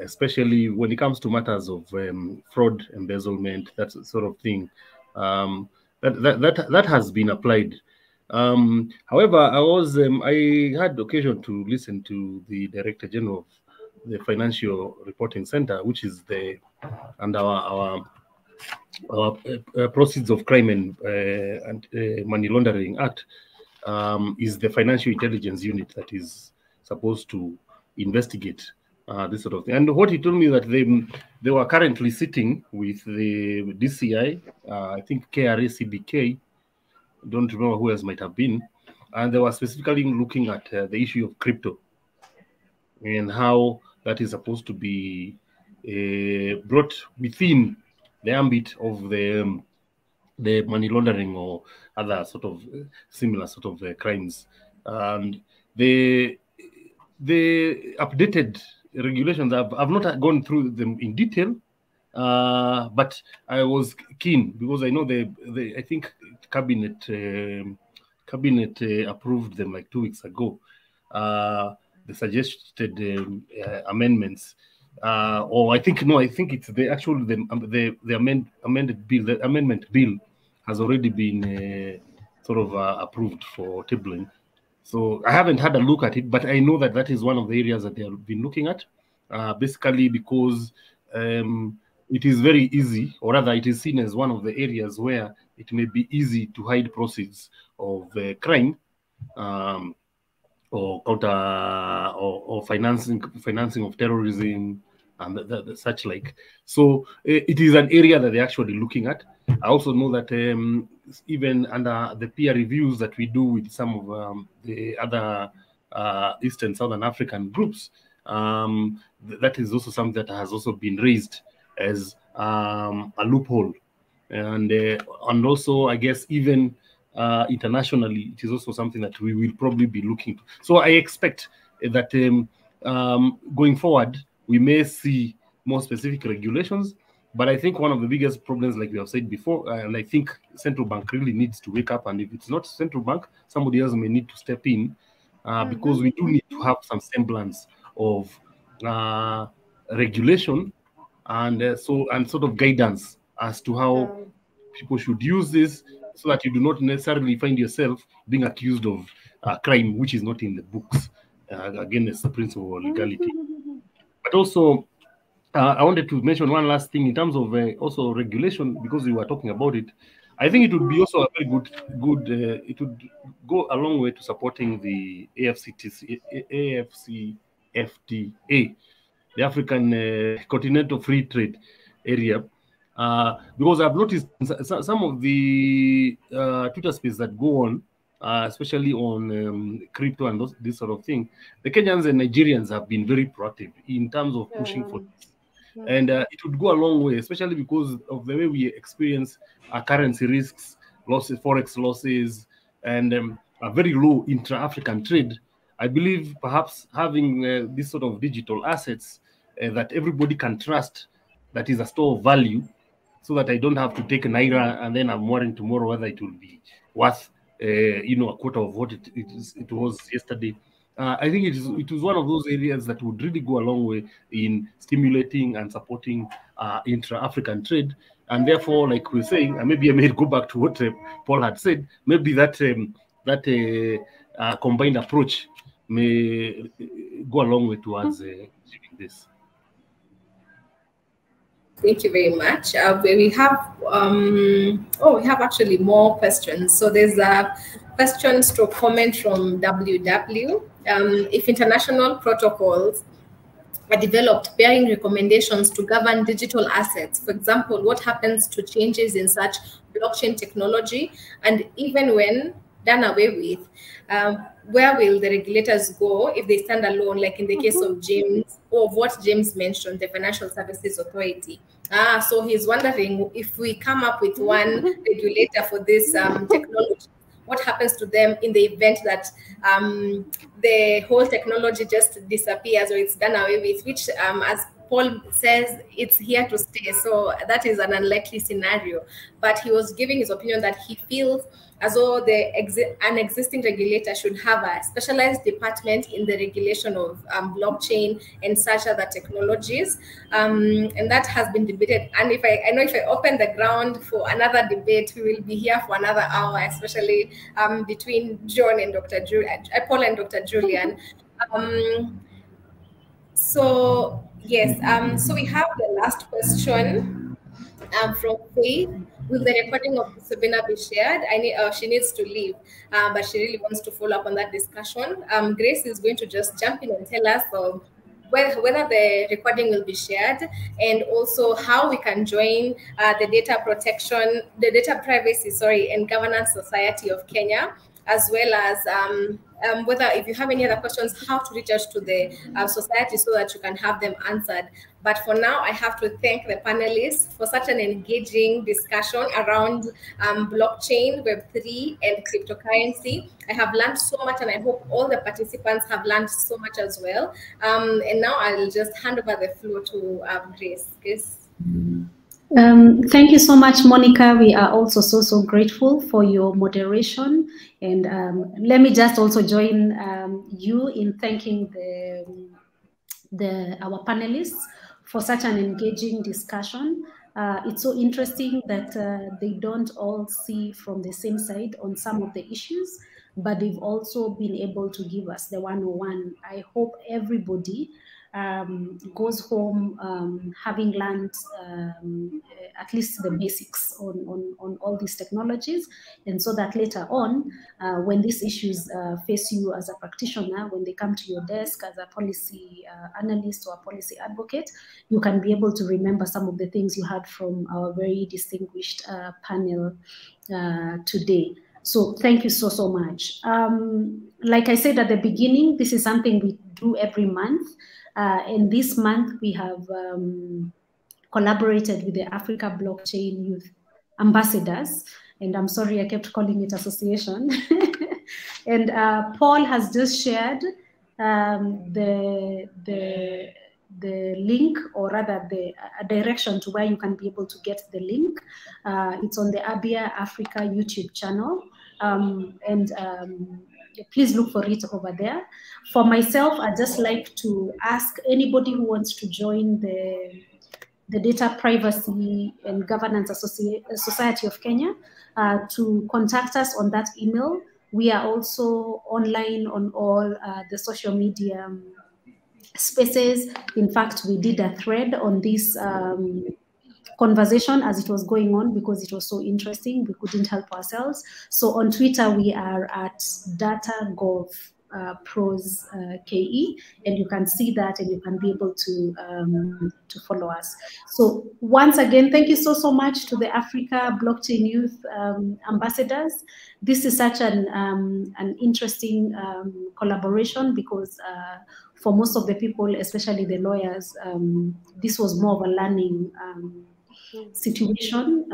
especially when it comes to matters of fraud, embezzlement, that sort of thing. That has been applied. However, I had occasion to listen to the Director General of the Financial Reporting Center, which is our Proceeds of Crime and Money Laundering Act, is the Financial Intelligence Unit that is supposed to investigate this sort of thing. And what he told me that they were currently sitting with the DCI, I think KRA, CBK, don't remember who else might have been, and they were specifically looking at the issue of crypto and how that is supposed to be brought within the ambit of the money laundering or other sort of similar sort of crimes. And the updated regulations, I've not gone through them in detail, but I was keen because I know I think cabinet approved them like 2 weeks ago. The suggested amendments, or I think it's the amended bill. The amendment bill has already been sort of approved for tabling. So I haven't had a look at it, but I know that is one of the areas that they have been looking at, basically because it is very easy, or rather it is seen as one of the areas where it may be easy to hide proceeds of crime. or counter or financing of terrorism and such like. So it is an area that they're actually looking at. I also know that even under the peer reviews that we do with some of the other East and Southern African groups, that is also something that has also been raised as a loophole. And also, I guess, even internationally, it is also something that we will probably be looking to. So I expect that going forward, we may see more specific regulations. But I think one of the biggest problems, like we have said before, and I think central bank really needs to wake up. And if it's not central bank, somebody else may need to step in, because we do need to have some semblance of regulation and sort of guidance as to how people should use this, so that you do not necessarily find yourself being accused of a crime which is not in the books. Again, it's the principle of legality. But also, I wanted to mention one last thing in terms of also regulation, because we were talking about it. I think it would be also a very good. It would go a long way to supporting the AFCFTA, the African Continental Free Trade Area, because I've noticed some of the Twitter space that go on, especially on crypto and this sort of thing. The Kenyans and Nigerians have been very proactive in terms of pushing for this. And it would go a long way, especially because of the way we experience currency risks, losses, forex losses, and a very low intra-African trade. I believe perhaps having this sort of digital assets that everybody can trust, that is a store of value, so that I don't have to take a Naira and then I'm worrying tomorrow whether it will be worth a quarter of what it was yesterday. I think it was one of those areas that would really go a long way in stimulating and supporting intra-African trade. And therefore, like we're saying, and maybe I may go back to what Paul had said, maybe that combined approach may go a long way towards achieving this. Thank you very much. We have actually more questions. So there's a question to comment from WW. If international protocols are developed bearing recommendations to govern digital assets, for example, what happens to changes in such blockchain technology, and even when done away with, where will the regulators go if they stand alone, like in the case of James, or what James mentioned, the Financial Services Authority? So he's wondering, if we come up with one regulator for this technology, what happens to them in the event that the whole technology just disappears or it's done away with, which as Paul says, it's here to stay. So that is an unlikely scenario. But he was giving his opinion that he feels as though an existing regulator should have a specialized department in the regulation of blockchain and such other technologies. And that has been debated. And if I open the ground for another debate, we will be here for another hour, especially between John and Paul and Dr. Julian. So yes, so we have the last question from Faith. Will the recording of this webinar be shared? She needs to leave, but she really wants to follow up on that discussion. Grace is going to just jump in and tell us whether the recording will be shared, and also how we can join the Data Privacy and Governance Society of Kenya, as well as whether, if you have any other questions, how to reach out to the society so that you can have them answered. But for now, I have to thank the panelists for such an engaging discussion around blockchain, Web3, and cryptocurrency. I have learned so much, and I hope all the participants have learned so much as well. And now I'll just hand over the floor to Grace. Grace. Thank you so much, Monica. We are also so grateful for your moderation. And let me just also join you in thanking our panelists for such an engaging discussion. It's so interesting that they don't all see from the same side on some of the issues, but they've also been able to give us the 101. I hope everybody goes home having learned at least the basics on all these technologies, and so that later on, when these issues face you as a practitioner, when they come to your desk as a policy analyst or a policy advocate, you can be able to remember some of the things you heard from our very distinguished panel today. So thank you so, so much. Like I said at the beginning, this is something we do every month. And this month we have collaborated with the Africa Blockchain Youth Ambassadors. And I'm sorry, I kept calling it association. And Paul has just shared the link, or rather a direction to where you can be able to get the link. It's on the Abya Africa YouTube channel. Please look for it over there. For myself, I'd just like to ask anybody who wants to join the Data Privacy and Governance Society of Kenya to contact us on that email. We are also online on all the social media spaces. In fact, we did a thread on this conversation as it was going on because it was so interesting. We couldn't help ourselves. So on Twitter, we are at DataGov Pros KE, and you can see that and you can be able to follow us. So once again, thank you so, so much to the Africa Blockchain Youth Ambassadors. This is such an interesting collaboration because for most of the people, especially the lawyers, this was more of a learning situation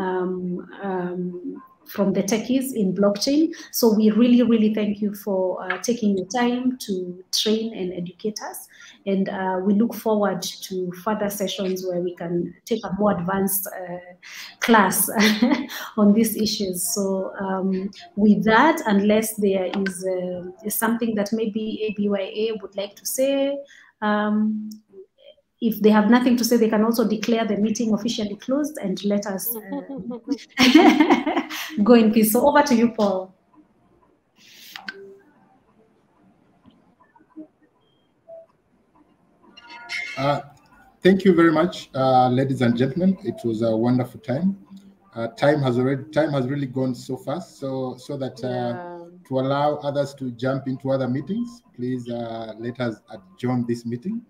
from the techies in blockchain. So we really, really thank you for taking the time to train and educate us. And we look forward to further sessions where we can take a more advanced class on these issues. So with that, unless there is something that maybe ABYA would like to say, if they have nothing to say, they can also declare the meeting officially closed and let us go in peace. So over to you, Paul. Thank you very much, ladies and gentlemen. It was a wonderful time. Time has really gone so fast. So that to allow others to jump into other meetings, please let us adjourn this meeting.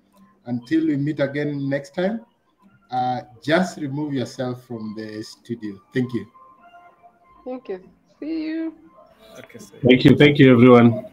Until we meet again next time, just remove yourself from the studio. Thank you. Thank you. See you. Okay, thank you, everyone.